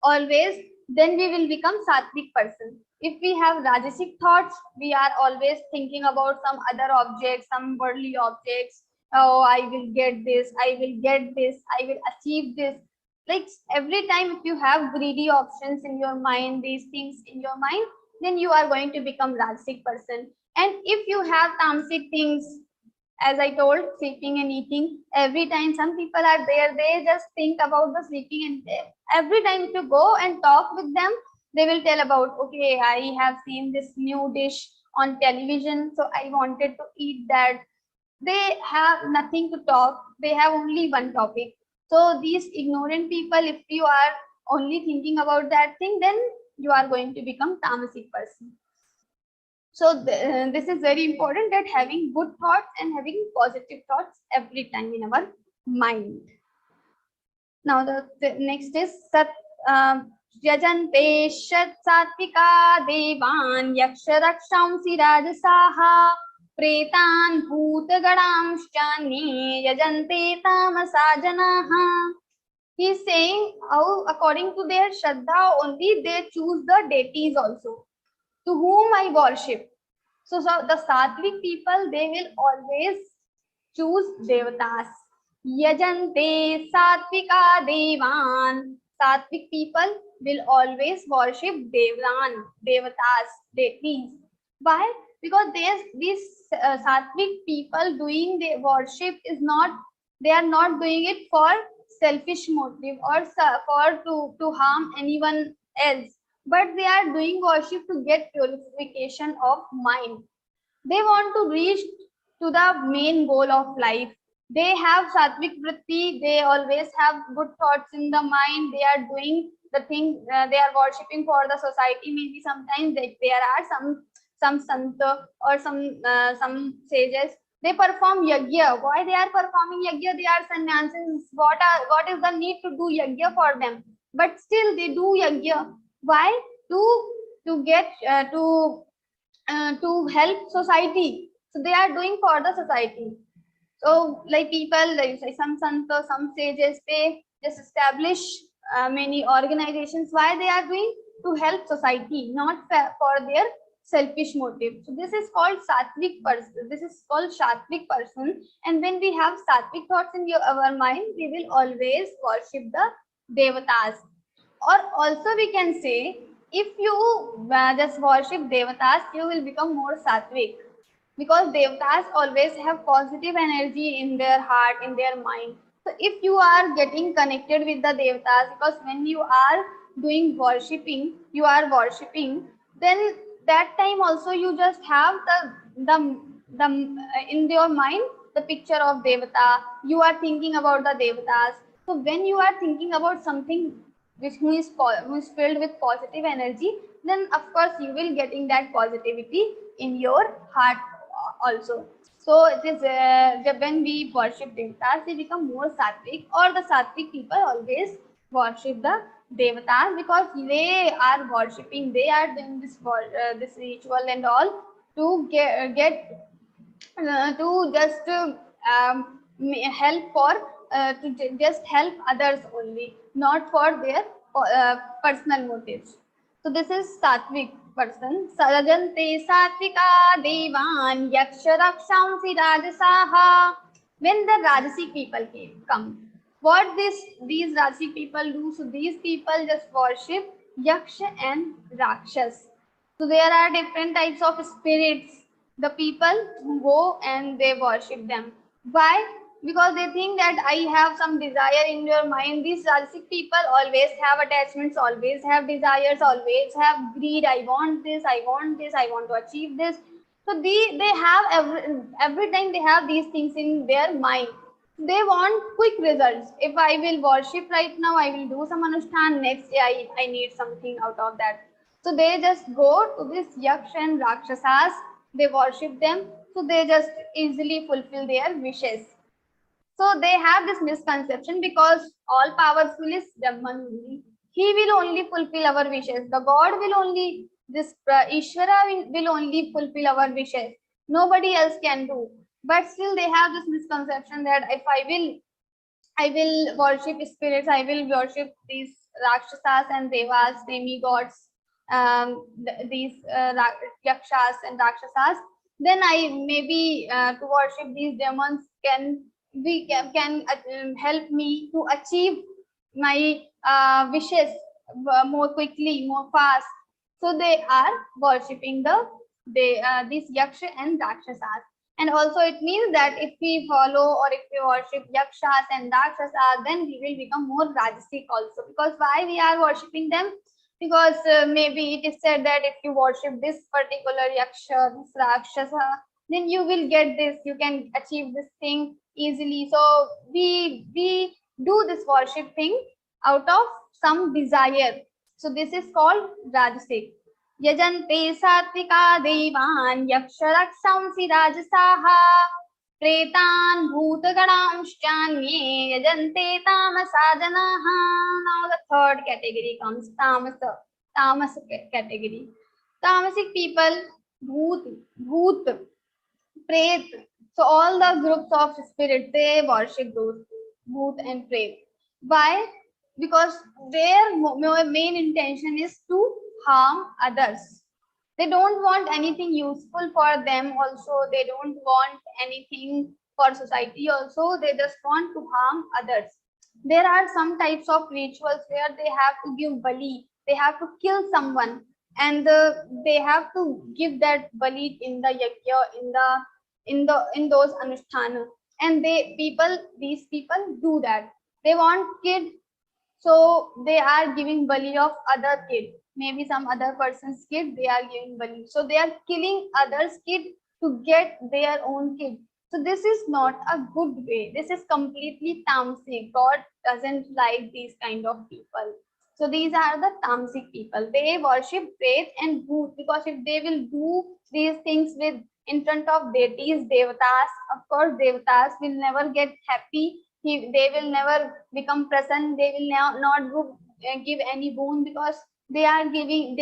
always, then we will become sattvic person. If we have rajasic thoughts, we are always thinking about some other objects, some worldly objects. Oh, I will get this, I will get this, I will achieve this. Like every time if you have greedy options in your mind, these things in your mind, then you are going to become rajasic person. And if you have tamasic things, as I told, sleeping and eating, every time some people are there, they just think about the sleeping, and every time if you go and talk with them, they will tell about, okay, I have seen this new dish on television, so I wanted to eat that. They have nothing to talk, they have only one topic. So these ignorant people, if you are only thinking about that thing, then you are going to become tamasic person. So this is very important, that having good thoughts and having positive thoughts every time in our mind. Now the next is Sat Yajante Shat Satvika Devan Yaksha Rakshamsi Rajasaha Pretan Bhutagaramshchani Yajante Tamasa Janaha. He is saying how according to their Shraddha only they choose the deities also to whom I worship. So the Sattvic people, they will always choose devatas. Yajante Sattvika Devan. Sattvic people will always worship devatas, deities. Why? Because these Sattvic people doing the worship is not, they are not doing it for selfish motive or for to harm anyone else, but they are doing worship to get purification of mind. They want to reach to the main goal of life. They have sattvic vritti, they always have good thoughts in the mind, they are doing the thing, they are worshipping for the society. Maybe sometimes there are some santa or some sages, they perform yajna. Why they are performing yajna? They are sannyasis. What is the need to do yajna for them? But still they do yajna. Why? To get to help society. So they are doing for the society. So like people, like some santa, some sages, they just establish many organizations. Why they are doing? To help society, not for their selfish motive. So this is called sattvic person. This is called sattvic person. And when we have sattvic thoughts in our mind, we will always worship the devatas. Or also we can say, if you just worship devatas, you will become more sattvic, because devatas always have positive energy in their heart, in their mind. So if you are getting connected with the devatas, because when you are doing worshipping, you are worshipping, then that time also you just have the in your mind the picture of devata. You are thinking about the devatas. So when you are thinking about something which who is filled with positive energy, then of course you will getting that positivity in your heart also. So it is when we worship devatas, we become more sattvic, or the sattvic people always worship the devatas, because they are worshipping, they are doing this ritual and all to get to just help for just help others only, not for their personal motives. So this is sattvic person. Sarajante sattvika devan yaksha rakshamsi rajasaha. When the rajasi people come, what these rajasi people do? So these people just worship yaksha and rakshas. So there are different types of spirits. The people who go and they worship them. Why? Because they think that I have some desire in your mind. These Rajasic people always have attachments, always have desires, always have greed. I want this, I want this, I want to achieve this. So they have every time they have these things in their mind. They want quick results. If I will worship right now, I will do some anushthan. Next day, I need something out of that. So they just go to this yaksh and rakshasas. They worship them. So they just easily fulfill their wishes. So they have this misconception because all powerful is Brahman only. He will only fulfill our wishes. The God will only, this Ishvara will only fulfill our wishes. Nobody else can do. But still they have this misconception that if I will worship spirits, I will worship these Rakshasas and Devas, demigods, these Yakshas and Rakshasas, then I maybe to worship these demons can help me to achieve my wishes more quickly, more fast. So they are worshipping these Yaksha and Rakshasas. And also it means that if we follow or if we worship Yakshas and Rakshasas, then we will become more Rajasic also. Because why we are worshipping them? Because maybe it is said that if you worship this particular Yaksha, this Rakshasa, then you will get this, you can achieve this thing easily. So we do this worship thing out of some desire. So this is called Rajasic. Yajante satvika devan yaksharakshamsi rajasaha pretan bhutagaramshchanye yajante tamasajanaha. Now the third category comes tamas category. Tamasic people, bhoot, pret. So all the groups of spirits, they worship those bhoot and pret. Why? Because their main intention is to harm others. They don't want anything useful for them also. They don't want anything for society also. They just want to harm others. There are some types of rituals where they have to give bali. They have to kill someone and they have to give that bali in the yajna, in those anusthana. And these people do that. They want kid, so they are giving bali of other kid, maybe some other person's kid, they are giving bali. So they are killing others' kid to get their own kid. So this is not a good way. This is completely tamasic. God doesn't like these kind of people. So these are the tamasic people. They worship Pret and Bhoot because if they will do these things in front of deities, devatas, of course devatas will never get happy. They will never become present. They will not give any boon because they are doing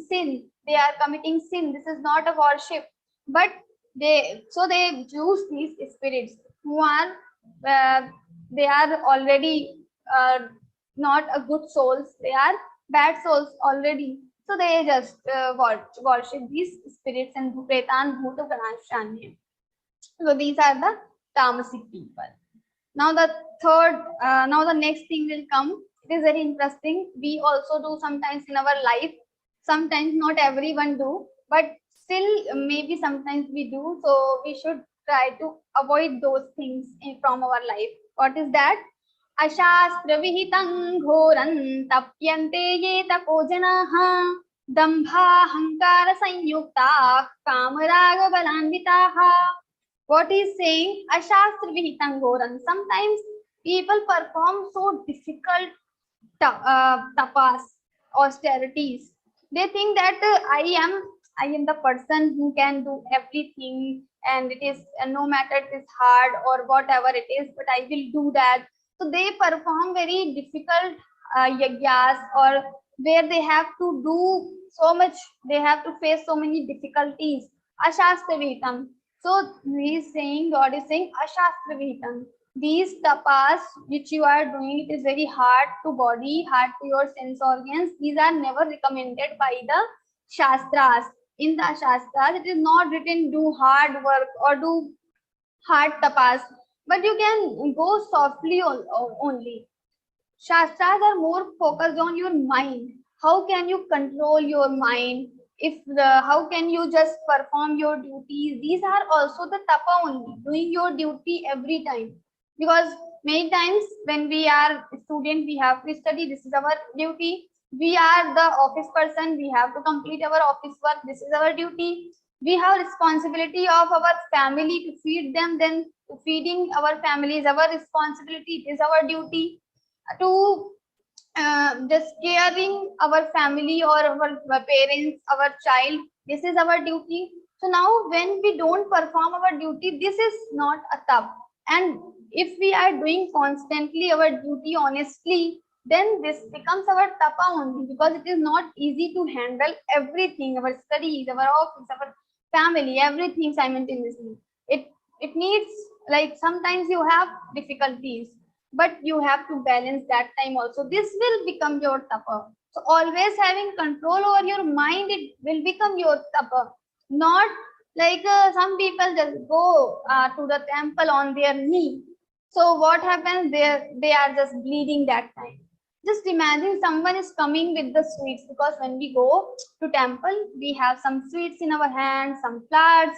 sin. They are committing sin. This is not a worship. But they choose these spirits who are they are already not a good souls. They are bad souls already. So they just worship these spirits and Pretan Bhuta Ganashanya. So these are the tamasic people. Now the next thing will come. It is very interesting. We also do sometimes in our life. Sometimes not everyone do, but still maybe sometimes we do. So we should try to avoid those things from our life. What is that? Ashastra vihitang ghoran tapyante yeta kojanaha dambha hankara sanyukta kamaraga balanvitaha. What is saying? Ashastra vihitang ghoran. Sometimes people perform so difficult tapas, austerities. They think that I am the person who can do everything, and it is no matter it is hard or whatever it is, but I will do that. So they perform very difficult yagyas, or where they have to do so much, they have to face so many difficulties. Ashastra vihitam. So he is saying, God is saying, Ashastra vihitam. These tapas which you are doing, it is very hard to body, hard to your sense organs. These are never recommended by the Shastras. In the Shastras, it is not written do hard work or do hard tapas, but you can go softly only. Shastras are more focused on your mind. How can you control your mind? How can you just perform your duties? These are also the tapa only, doing your duty every time. Because many times when we are student, we have to study. This is our duty. We are the office person. We have to complete our office work. This is our duty. We have responsibility of our family to feed them, then feeding our family is our responsibility. It is our duty to just caring our family or our parents, our child. This is our duty. So now when we don't perform our duty, this is not a tap. And if we are doing constantly our duty honestly, then this becomes our tapa only, because it is not easy to handle everything, our studies, our office, our family, everything simultaneously. It needs, like, sometimes you have difficulties, but you have to balance that time also. This will become your tapa. So always having control over your mind, it will become your tapa. Not like some people just go to the temple on their knee. So what happens there? They are just bleeding that time. Just imagine someone is coming with the sweets, because when we go to temple, we have some sweets in our hands, some flowers,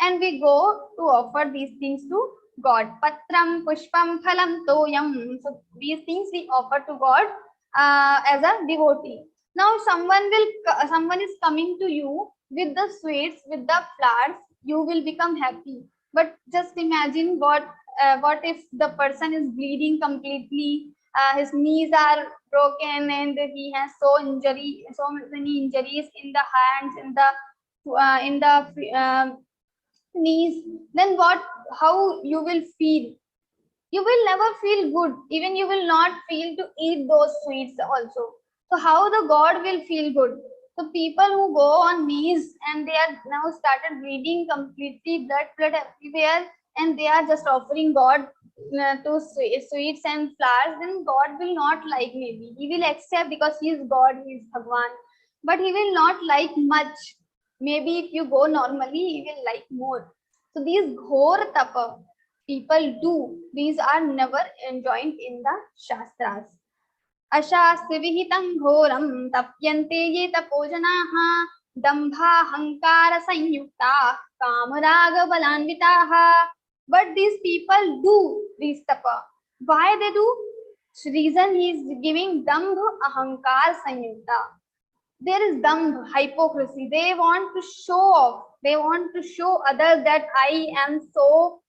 and we go to offer these things to God. Patram, pushpam, phalam, toyam. So these things we offer to God as a devotee. Now someone is coming to you with the sweets, with the flowers, you will become happy. But just imagine what if the person is bleeding completely, his knees are broken, and he has so many injuries in the hands, in the knees. Then what? How you will feel? You will never feel good. Even you will not feel to eat those sweets also. So how the God will feel good? So people who go on knees and they are now started bleeding completely, blood everywhere, and they are just offering God to sweets and flowers, then God will not like. Maybe he will accept because he is God, he is Bhagwan, but he will not like much. Maybe if you go normally, he will like more. So these ghor tapa people do, these are never enjoined in the Shastras. Ashastri vihitam ghoram tapyante ye tapojanaha dambha hankara sanyukta kamaraga balanvitaha. But these people do these tapa. Why they do? Reason he is giving dambha ahankar sanyukta. There is dambha, hypocrisy. They want to show off. They want to show others that I am so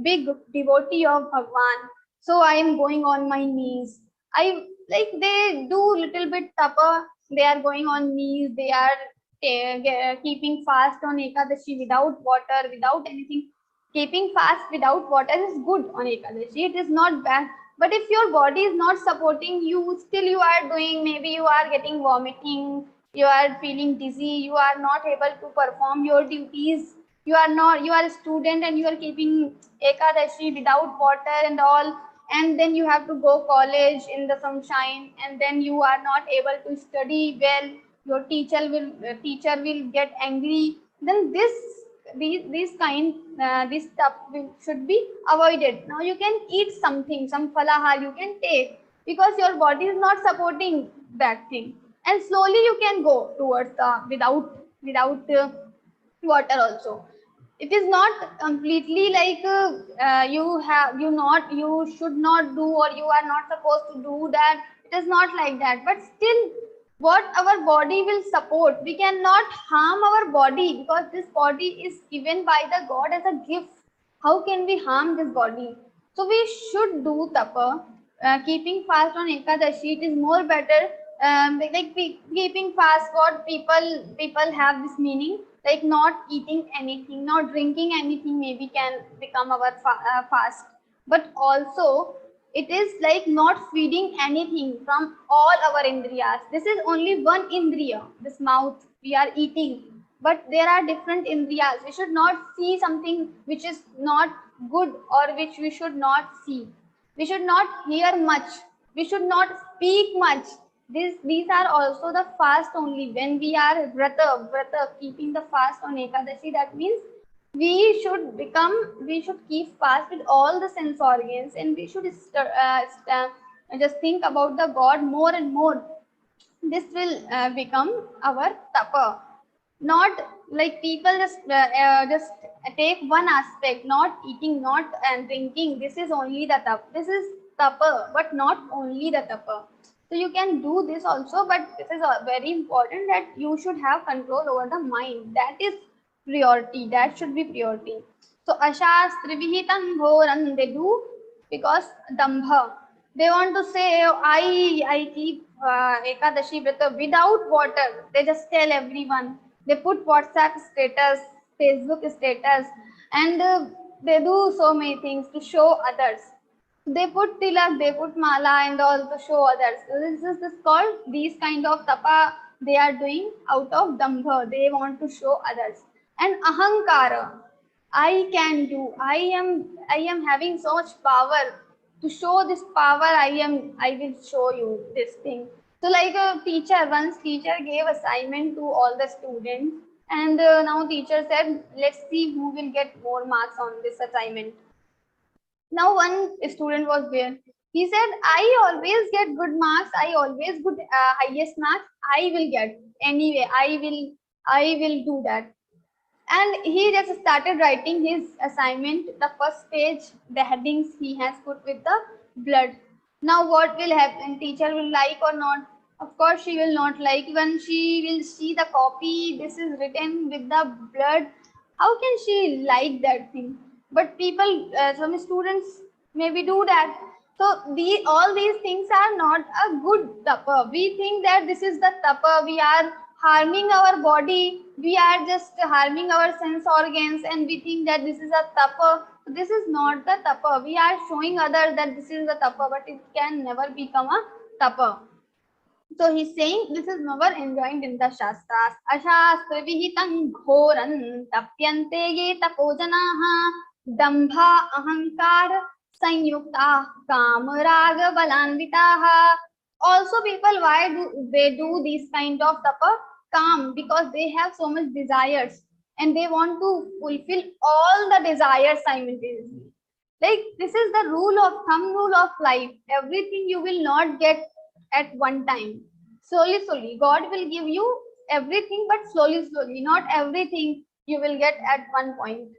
big devotee of Bhagwan. So I am going on my knees. They do little bit tapa. They are going on knees. They are keeping fast on Ekadashi without water, without anything. Keeping fast without water is good on Ekadashi. It is not bad. But if your body is not supporting you, still you are doing, maybe you are getting vomiting, you are feeling dizzy, you are not able to perform your duties, you are a student and you are keeping Ekadashi without water and all, and then you have to go college in the sunshine, and then you are not able to study well, your teacher will get angry. Then this stuff should be avoided. Now you can eat something, some falahar you can take, because your body is not supporting that thing, and slowly you can go towards the without water also. It is not completely like you should not do, or you are not supposed to do that. It is not like that, but still what our body will support, we cannot harm our body, because this body is given by the God as a gift. How can we harm this body? So we should do tapa. Keeping fast on Ekadashi, it is more better. Keeping fast, what people have this meaning, like not eating anything, not drinking anything, maybe can become our fast. But also it is like not feeding anything from all our indriyas. This is only one indriya, this mouth we are eating, but there are different indriyas. We should not see something which is not good, or which we should not see. We should not hear much, we should not speak much. These are also the fast only. When we are vrata keeping the fast on Ekadashi, that means we should keep fast with all the sense organs, and we should just think about the God more and more. This will become our tapa. Not like people just take one aspect, not eating, not and drinking. This is only the tapa. This is tapa, but not only the tapa. So you can do this also, but this is very important that you should have control over the mind. That is priority. That should be priority. So ashastri vihitam ghoram, they do because dambha. They want to say, oh, I keep Ekadashi Vrata without water. They just tell everyone. They put WhatsApp status, Facebook status, and they do so many things to show others. They put tilak, they put mala and all to show others. So this is called, these kind of tapa they are doing out of dambha. They want to show others. And ahankara, I can do, I am having so much power. To show this power, I will show you this thing. So like a teacher, once teacher gave assignment to all the students, and now teacher said, let's see who will get more marks on this assignment. Now one student was there. He said, I always get good marks. I always good highest marks. I will get anyway. I will do that. And he just started writing his assignment. The first page, the headings he has put with the blood. Now what will happen? Teacher will like or not? Of course she will not like. When she will see the copy, this is written with the blood. How can she like that thing? But people, some students maybe do that. So all these things are not a good tapa. We think that this is the tapa. We are harming our body. We are just harming our sense organs, and we think that this is a tapa. This is not the tapa. We are showing others that this is the tapa, but it can never become a tapa. So he's saying this is never enjoined in the Shastras. Ashastra vihitam ghoran tapyante ye tapojanaha dambha ahankar sanyukta kamaraga balanvitaha. Also people, why do they do these kind of tapa? Calm, because they have so much desires and they want to fulfill all the desires simultaneously. Like this is the thumb rule of life. Everything you will not get at one time. Slowly, God will give you everything, but slowly, not everything you will get at one point.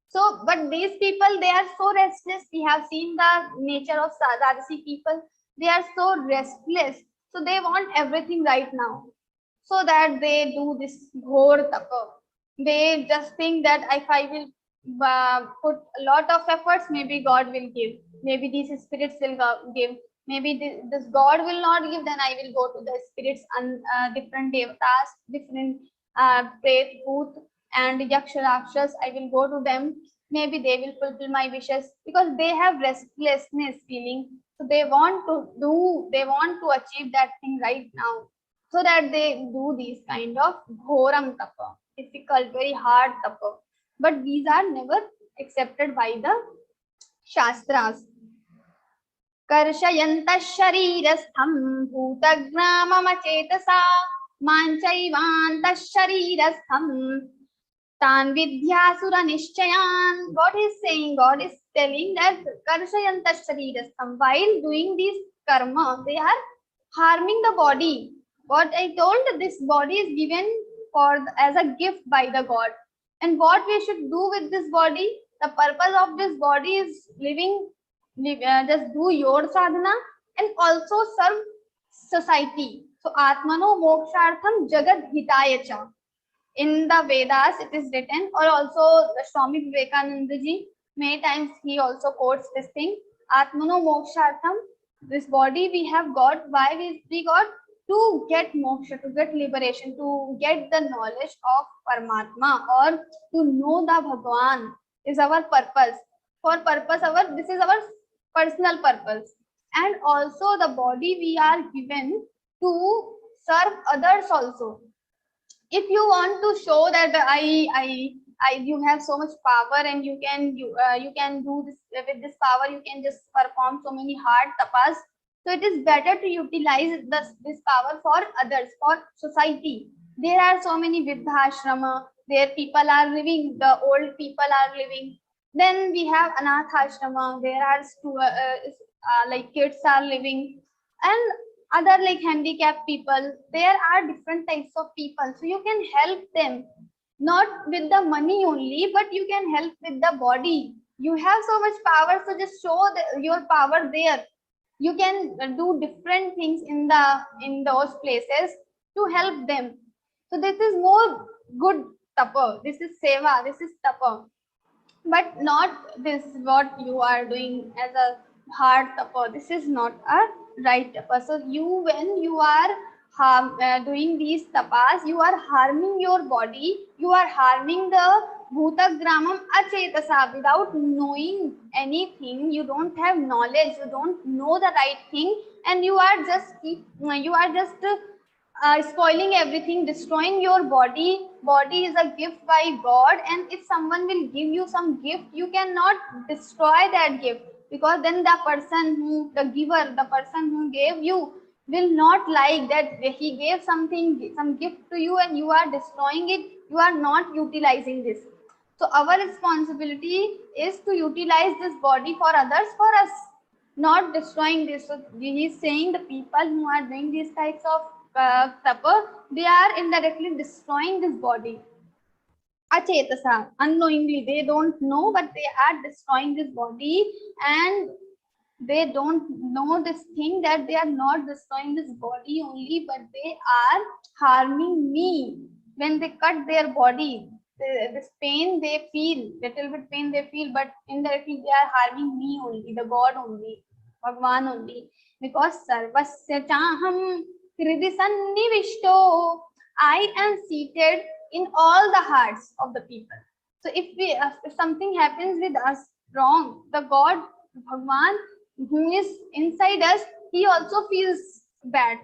So, but these people, they are so restless. We have seen the nature of Rajasi people. They are so restless. So they want everything right now. So that they do this ghor tapa. They just think that if I will put a lot of efforts, maybe God will give. Maybe these spirits will give. Maybe this God will not give, then I will go to the spirits and different devatas, different Pret, Bhoot and Yaksha Rakshas. I will go to them. Maybe they will fulfill my wishes, because they have restlessness feeling. So they want to achieve that thing right now. So that they do these kind of ghoram tapa, difficult, very hard tapa. But these are never accepted by the Shastras. कर्षयन्तः शरीरस्थं भूतग्राममचेतसा माञ्चैवान्तः शरीरस्थं तान् विद्यासुरनिश्चयान्. What is saying? God is telling that कर्षयन्तः शरीरस्थं, while doing this karma, they are harming the body. What I told, this body is given as a gift by the God. And what we should do with this body? The purpose of this body is just do your sadhana and also serve society. So atmano mokshartham jagat hitaya cha. In the Vedas it is written, or also Swami Vivekananda ji, many times he also quotes this thing. Atmano mokshartham, this body we have got, why we got? To get moksha, to get liberation, to get the knowledge of Paramatma, or to know the Bhagwan is our purpose. For purpose, this is our personal purpose. And also the body we are given to serve others also. If you want to show that you have so much power and you can do this with this power, you can just perform so many hard tapas. So it is better to utilize this power for others, for society. There are so many Viddhashrama, where people are living, the old people are living. Then we have Anath Ashrama, there are like kids are living, and other like handicapped people. There are different types of people. So you can help them, not with the money only, but you can help with the body. You have so much power, so just show your power there. You can do different things in those places to help them. So this is more good tapa. This is seva. This is tapa. But not this what you are doing as a hard tapa. This is not a right tapa. So when you are doing these tapas, you are harming your body. You are harming the bhutagramam achetasa without knowing anything. You don't have knowledge. You don't know the right thing, and you are just spoiling everything, destroying your body. Body is a gift by God, and if someone will give you some gift, you cannot destroy that gift, because then the person who, the giver, the person who gave you will not like that he gave some gift to you and you are destroying it. You are not utilizing this. So our responsibility is to utilize this body for others, for us, not destroying this. So he is saying the people who are doing these types of tapa, they are indirectly destroying this body. Achetasa, unknowingly, they don't know, but they are destroying this body, and they don't know this thing that they are not destroying this body only, but they are harming me. When they cut their body, this pain they feel, little bit pain they feel, but indirectly they are harming me only, the God only, Bhagwan only. Because sarvasya chaham kriti sannivishto, I am seated in all the hearts of the people. So if something happens with us wrong, the God, Bhagwan, who is inside us, he also feels bad.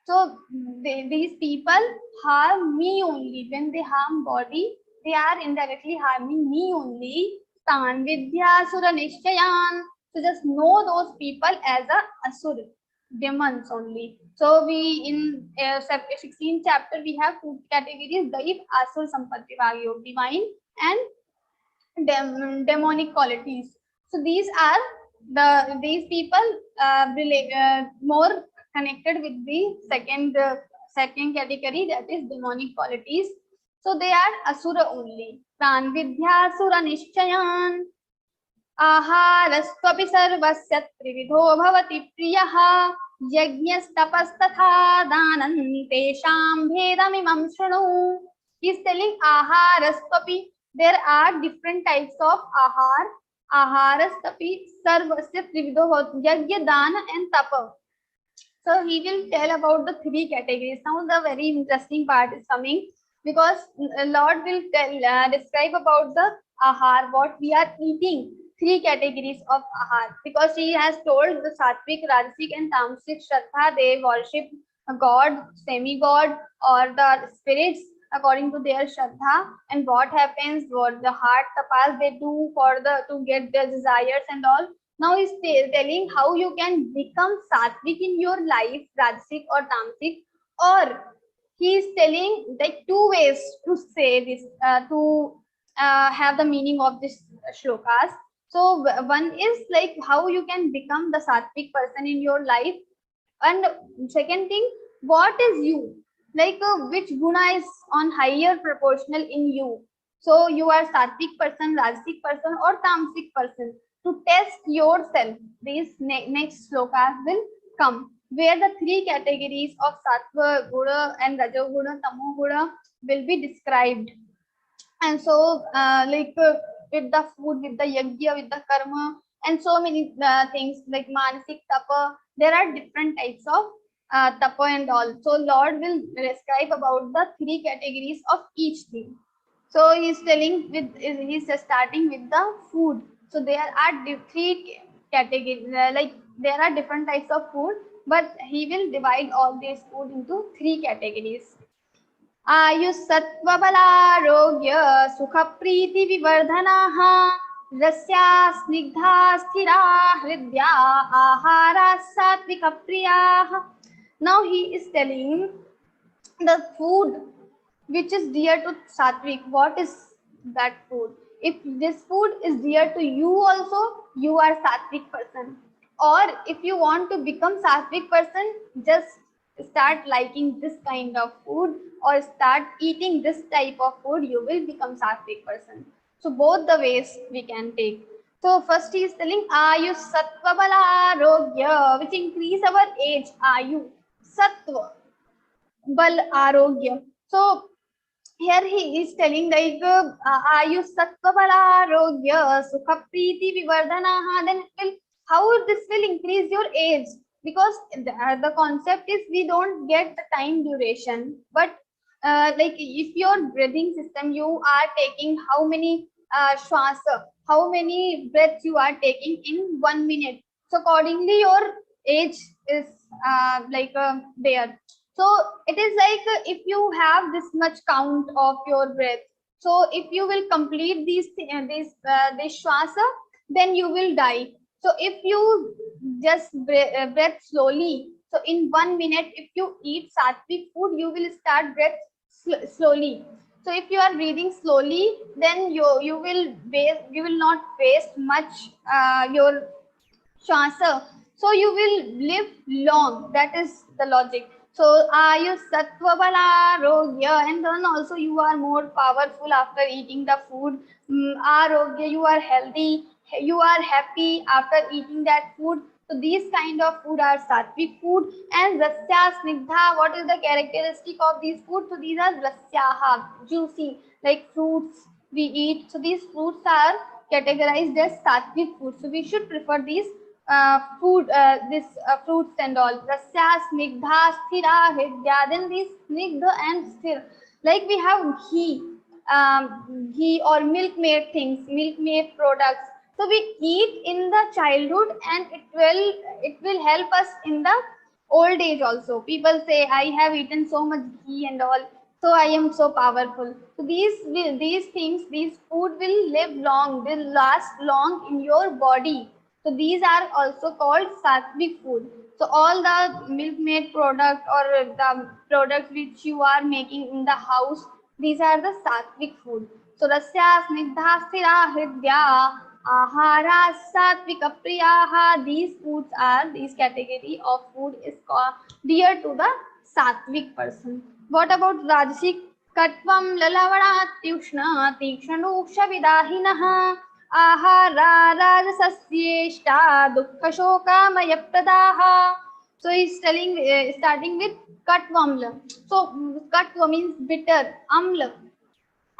So these people harm me only. When they harm body, they are indirectly harming me only. Tan vidya asura nishchayan. So just know those people as a asura, demons only. So we in 16th chapter we have two categories: Daiv, Asur, Sampatti, Vagyog, divine and demonic qualities. So these are these people more connected with the second category, that is demonic qualities. So they are asura only. Pran vidya asura nishchayan. आहारस्त्वपि सर्वस्य त्रिविधो भवति प्रियः यज्ञस्तपस्तथा दानं तेषां भेदमिमं शृणु. He is telling आहारस्त्वपि, there are different types of ahar. आहारस्त्वपि सर्वस्य त्रिविधो भवति, yajna, dana and tapa. So he will tell about the three categories. Now the very interesting part is coming, because Lord will describe about the ahar, what we are eating. Three categories of ahar, because he has told the sattvic, rajasic and tamasic shraddha, they worship a god, semi-god or the spirits according to their shraddha. And what happens, what the heart tapas they do for to get their desires and all. Now he's telling how you can become sattvic in your life, rajasic or tamasic, or he is telling like two ways to say this, to have the meaning of this shlokas. So one is like how you can become the sattvic person in your life, and second thing, what is you, like which guna is on higher proportional in you. So you are sattvic person, rajasic person or tamasic person. To test yourself, these next slokas will come, where the three categories of sattva guna and rajoguna, tamo guna will be described. And so with the food, with the yajna, with the karma, and so many things like manasik tapa, there are different types of tapa and all. So Lord will describe about the three categories of each thing. So he's telling he's starting with the food. So there are three categories, like there are different types of food, but he will divide all these food into three categories. आयु सत्व बलारोग्य सुख प्रीति विवर्धनाः Russia Snigdha स्थिरा हृदया आहारा सात्विक प्रियाः. Now he is telling the food which is dear to sattvic. What is that food? If this food is dear to you also, you are sattvic person. Or if you want to become sattvic person, just start liking this kind of food or start eating this type of food, you will become sattvic person. So both the ways we can take. So first he is telling Ayu Sattva Bala Arogya, which increase our age. Ayu Sattva Bal Arogya. So here he is telling like Ayu Sattva Balarogya Sukha Priti Vivardhanaha, then it will, how this will increase your age, because the concept is we don't get the time duration, but like if your breathing system, you are taking how many shwasa, how many breaths you are taking in 1 minute, so accordingly your age is like there. So it is like if you have this much count of your breath, so if you will complete this shwasa, then you will die. So if you just breath slowly, so in 1 minute, if you eat sattvic food, you will start breath slowly. So if you are breathing slowly, then you will not waste much your shwasa, so you will live long. That is the logic. So you sattva bala arogya, and then also you are more powerful after eating the food. Arogya, you are healthy, you are happy after eating that food. So these kind of food are sattvic food. And rasya snigdha, what is the characteristic of these food? So these are rasyaha, juicy, like fruits we eat. So these fruits are categorized as sattvic food. So we should prefer these fruits and all. Rasya snigdha sthira hridya. Then these snigdha and sthir, like we have ghee or milk made things, milk made products. So we eat in the childhood, and it will help us in the old age also. People say, I have eaten so much ghee and all, so I am so powerful. So these things, these food will live long, will last long in your body. So these are also called sattvic food. So all the milk made product or the products which you are making in the house, these are the sattvic food. So rasya snigdha sthira hridya ahara sattvika priyaha. These foods are, this category of food is called dear to the sattvic person. What about rajasic? Katvam lalavatyushna tikshanuksha vidahinah ahara rajasasyeஷ்டா dukha shokamayaptadaha. So he's telling, starting with katvamla. So katva means bitter, amla.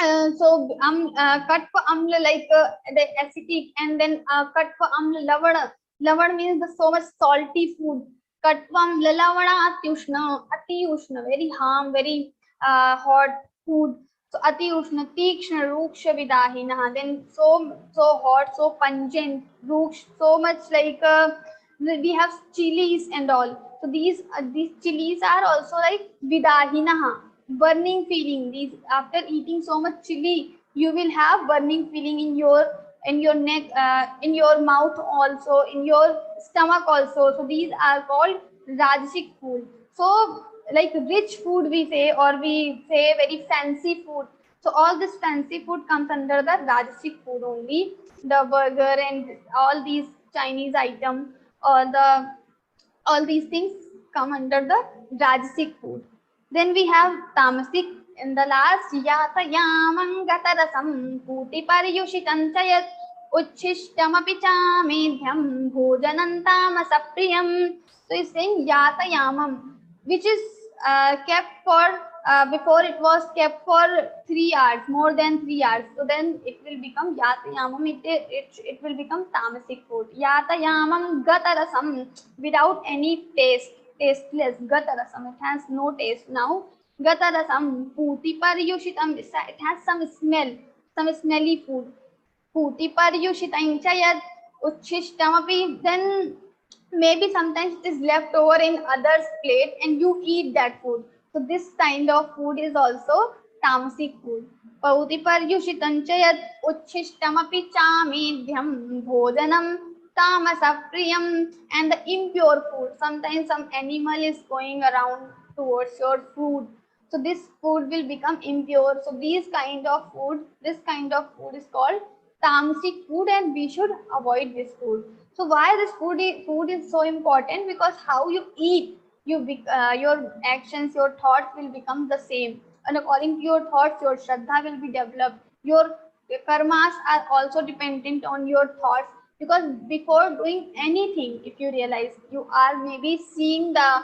Katva amla, like the acidic, and then katva amla lavana. Lavana means the so much salty food. Katvam lalavana atyushna, ati ushna, very harm, very hot food. So ati ushna tikshna ruksha vidahina, then so hot, so pungent, ruksh, so much like we have chilies and all. So these chilies are also like vidahina, burning feeling. These, after eating so much chili, you will have burning feeling in your neck, in your mouth also, in your stomach also. So these are called rajasic food. So like rich food we say, or we say very fancy food. So all this fancy food comes under the rajasic food only. The burger and all these Chinese items, or all these things come under the rajasic food. Then we have tamasic in the last. Yata yamam gatarasam puti paryushitam chayat uchishtam apichamedhyam bhojanam tamasapriyam. So he's saying yata yamam, which is kept for before it was kept for 3 hours, more than 3 hours. So then it will become yata yamam. It will become tamasic food. Yata yamam gatarasam, without any taste, tasteless. Gatarasam, it has no taste now. Gatarasam puti paryushitam, it has some smell, some smelly food. Puti paryushitam chayat uchishtam, then maybe sometimes it is left over in others plate and you eat that food. So this kind of food is also tamasic food. Pauti paryushitam chayat uchishtam chamedhyam bhojanam tamasapriyam. And the impure food, sometimes some animal is going around towards your food, so this food will become impure. So this kind of food is called tamasic food, and we should avoid this food. So why this food is so important? Because how you eat, your actions, your thoughts will become the same, and according to your thoughts, your shraddha will be developed. Your karmas are also dependent on your thoughts, because before doing anything, if you realize, you are maybe seeing the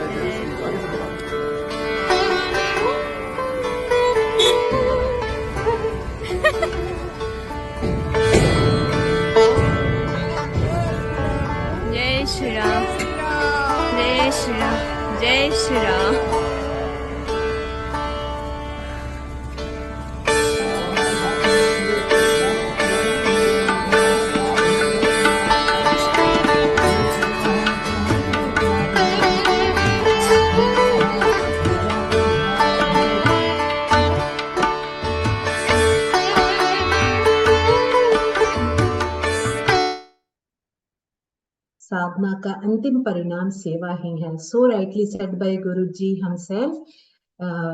साधना का अंतिम परिणाम सेवा ही है. So rightly said by Guruji himself.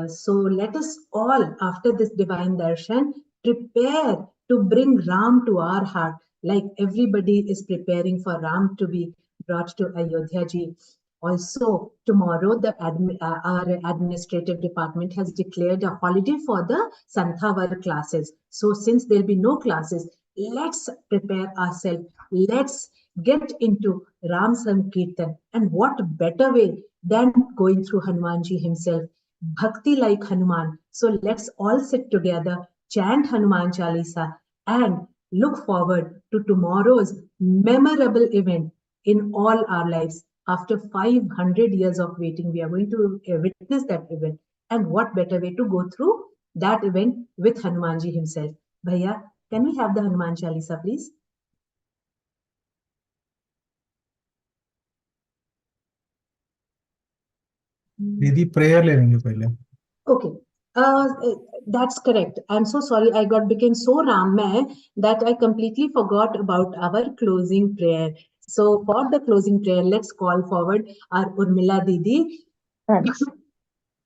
So let us all, after this divine darshan, prepare to bring Ram to our heart, like everybody is preparing for Ram to be brought to Ayodhya ji. Also, tomorrow our administrative department has declared a holiday for the Santhavar classes. So since there will be no classes, let's prepare ourselves. Let's get into Ram Sankirtan. And what better way than going through Hanumanji himself? Bhakti like Hanuman. So let's all sit together, chant Hanuman Chalisa, and look forward to tomorrow's memorable event in all our lives. After 500 years of waiting, we are going to witness that event. And what better way to go through that event with Hanumanji himself? Bhaiya, can we have the Hanuman Chalisa, please? दीदी prayer ले लेंगे पहले. Okay, that's correct. I'm so sorry. I became so Rammay that I completely forgot about our closing prayer. So for the closing prayer, let's call forward our Urmila Didi.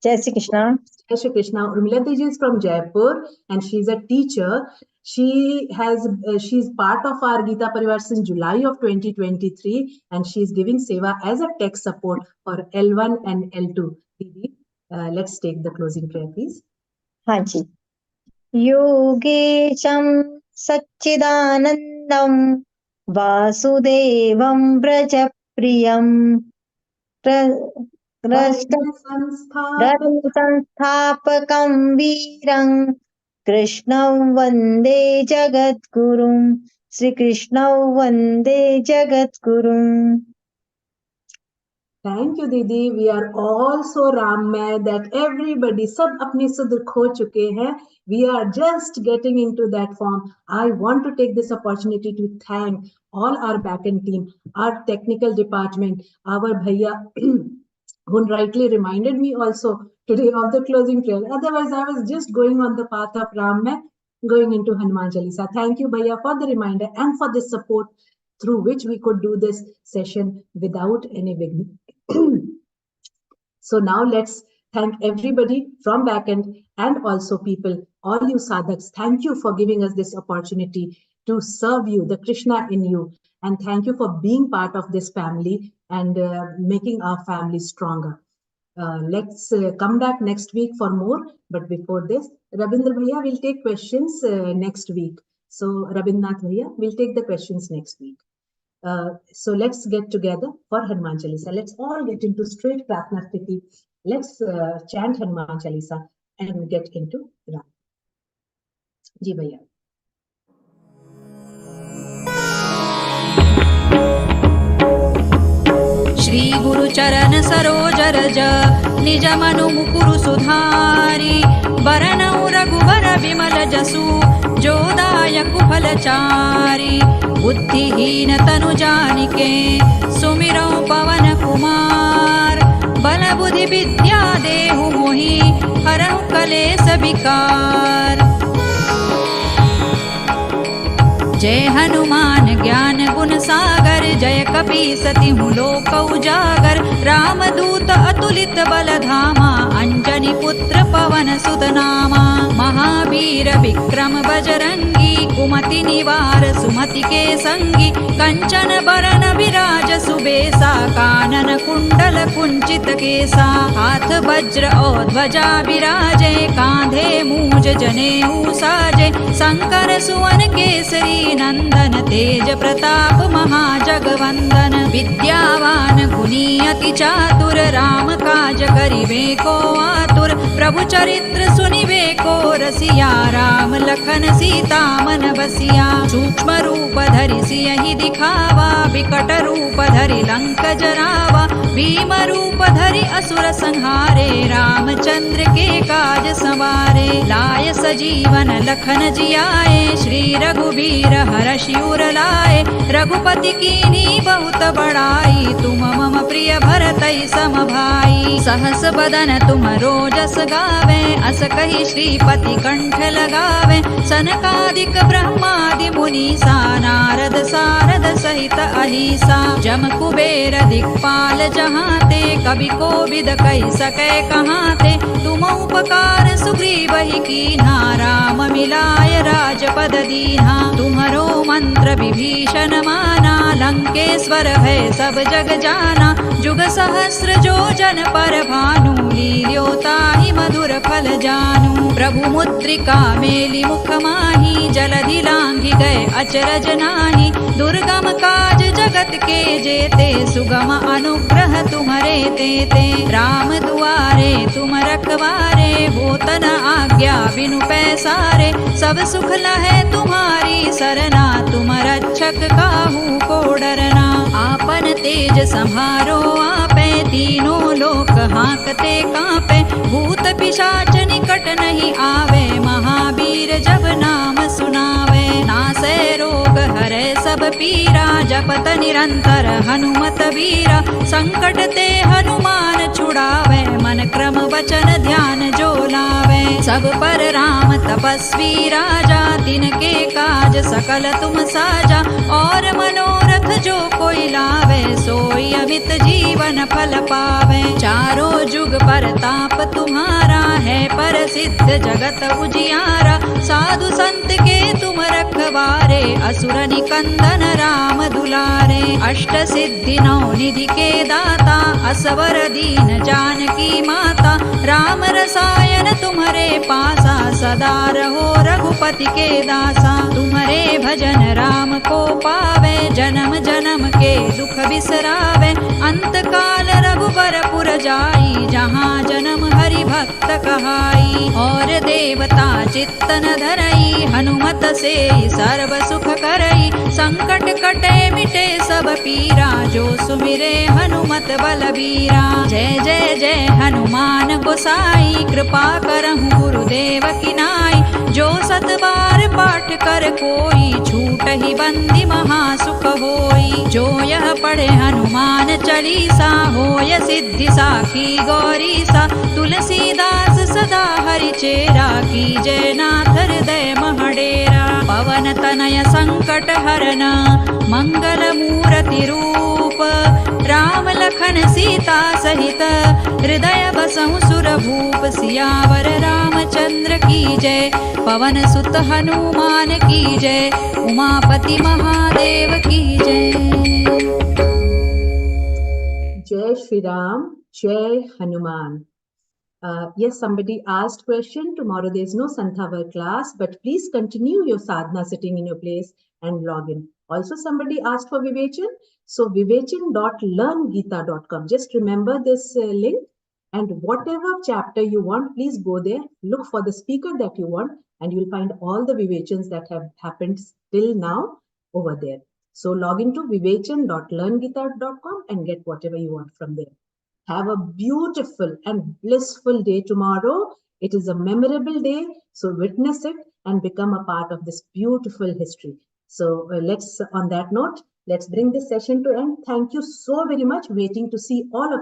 Jai Shri Krishna. Jai Shri Krishna. Urmila Didi is from Jaipur and she's a teacher. She's part of our Geeta Parivar since July of 2023 and she's giving seva as a tech support for L1 and L2. Didi, let's take the closing prayer, please. Haji. Yogesham Satchidanandam Vasudevam Brajapriyam Sanstapakam Virang Krishnam Vande Jagadgurum. Sri Krishnam Vande Jagadgurum. Thank you, Didi. We are all so Rammay that everybody, sab apni sudh kho chuke hain. We are just getting into that form. I want to take this opportunity to thank all our backend team, our technical department, our bhaiya who rightly reminded me also today of the closing prayer. Otherwise, I was just going on the path of Rammay, going into Hanuman Chalisa. Thank you, bhaiya, for the reminder and for the support through which we could do this session without any beginning. So now let's thank everybody from backend and also people, all you sadhaks. Thank you for giving us this opportunity to serve you, the Krishna in you. And thank you for being part of this family and making our family stronger. Let's come back next week for more. But before this, Rabindra Bhaiya will take questions next week. So Rabindranath Bhaiya will take the questions next week. So let's get together for Hanuman Chalisa. Let's all get into straight Pratna Sthiti. Let's chant Hanuman Chalisa and get into Ram. Ji Bhaiya. Shri गुरु चरण सरोज रज निज मनु मुकुरु सुधारी बरनउ रघुबर विमल जसु जोदायक फलचारी बुद्धिहीन तनु जानिके सुमिरौ पवन कुमार बल बुद्धि विद्या देहु मोहि हरहु कलेस विकार जय हनुमान ज्ञान गुण सागर जय कपीसति लोक उजागर रामदूत अतुलित बल धामा अंजनी पुत्र पवन सुत नामा महावीर विक्रम बजरंगी कुमति निवार सुमति के संगी कंचन बरन विराज सुबेसा कानन कुंडल कुंचित केसा हाथ वज्र और ध्वजा विराजे कांधे मूज जनेऊ साजे शंकर सुवन केसरी नंदन तेज प्रताप महाजगवंदन विद्यावान गुणी अति चातुर राम काज करिबे को आतुर प्रभु चरित्र सुनिबे को रसिया राम लखन सीता मन बसिया सूक्ष्म रूप धरि सियहि दिखावा विकट रूप धरि लंक जरावा भीम रूप धरि असुर संहारे रामचंद्र के काज संवारे लाय सजीवन लखन जियाए, श्री रघुबीर हरषि उर लाए। रघुपति कीन्ही बहुत बड़ाई, तुम मम प्रिय भरतई सम भाई। सहस बदन तुम रोजस गावे, अस कहि श्रीपति कंठ लगावे। सनकादिक ब्रह्मादि मुनीसा, नारद सारद सहित अहिसा। जम कुबेर दिक्पाल जहाते, कवि कोविद कहि सकै कहाते। तुम उपकार सुग्रीवहि कीन्हा, राम मिलाय राजपद दीन्हा। तुम्हरो मंत्र विभीषण माना, लंकेश्वर है सब जग जाना। जुग सहस्र जो जन पर भानु, लील्यो ताहि मधुर फल जानू। प्रभु मुद्रिका मेलि मुख माहि, जलधि लांघि गए अचरज नाही। दुर्गम काज जगत के जेते, सुगम अनुग्रह तुम्हरे तेते। राम दुआरे तुम रखवारे, होत न आज्ञा बिनु पैसारे। सब सुख लहै तुम्हारी सरना, तुम रक्षक काहू को डरना। आपन तेज सम्हारो आपे, तीनों लोक हांकते कांपे। भूत पिशाच निकट नहीं आवे, महावीर जब नाम सुनावे। नासै रोग हरै सब पीरा, जपत निरंतर हनुमत वीरा। संकट ते हनुमान छुड़ावे, मन क्रम वचन ध्यान जो लावे। सब पर राम तपस्वी राजा, तिनके काज सकल तुम साजा। और मनोरथ जो कोई लावे, सोई अमित जीवन फल पावे। चारों जुग परताप तुम्हारा, है प्रसिद्ध जगत उजियारा। साधु संत के तुम रखवारे, असुर निकंदन राम दुलारे। अष्ट सिद्धि नौ निधि के दाता, असवर दीन जानकी माता। राम रसायन तुम्हारे पासा, सदा रहो रघुपति के दासा। तुम्हारे भजन राम को पावे, जन्म जन्म के दुख बिसरावे। अंत काल रघुबर पुर जाई, जहाँ जन्म हरि भक्त कहाई। और देवता चित्तन धरई, हनुमत से सर्व सुख करई। संकट कटे मिटे सब पीरा, जो सुमिरे हनुमत बलबीरा। जय जय जय हनुमान गोसाई, कृपा करहु गुरुदेव की नाई। जो सत बार पाठ कर कोई, छूट ही बंदी महासुख होई। जो यह पढ़े हनुमान चालीसा, होय सिद्धि साखी गौरीसा। तुलसीदास सदा हरि चेरा, की जय नाथ हृदय महडेरा। पवन तनय संकट हरना, मंगल मूर्ति रूप। राम लखन सीता सहित, हृदय बसहु सुर भूप। सियावर रामचंद्र की जय, पवन सुत हनुमान की जय। उमापति महादेव की जय। Jai Shri Ram, Jai Hanuman. Yes, somebody asked question. Tomorrow there is no Santhavar class, but please continue your sadhana sitting in your place and log in. Also, somebody asked for Vivechan. So, vivechan.learngeeta.com. Just remember this link, and whatever chapter you want, please go there, look for the speaker that you want, and you'll find all the Vivechans that have happened till now over there. So, log into vivechan.learngeeta.com and get whatever you want from there. Have a beautiful and blissful day tomorrow. It is a memorable day, so witness it and become a part of this beautiful history. So on that note, let's bring this session to end. Thank you so very much. Waiting to see all of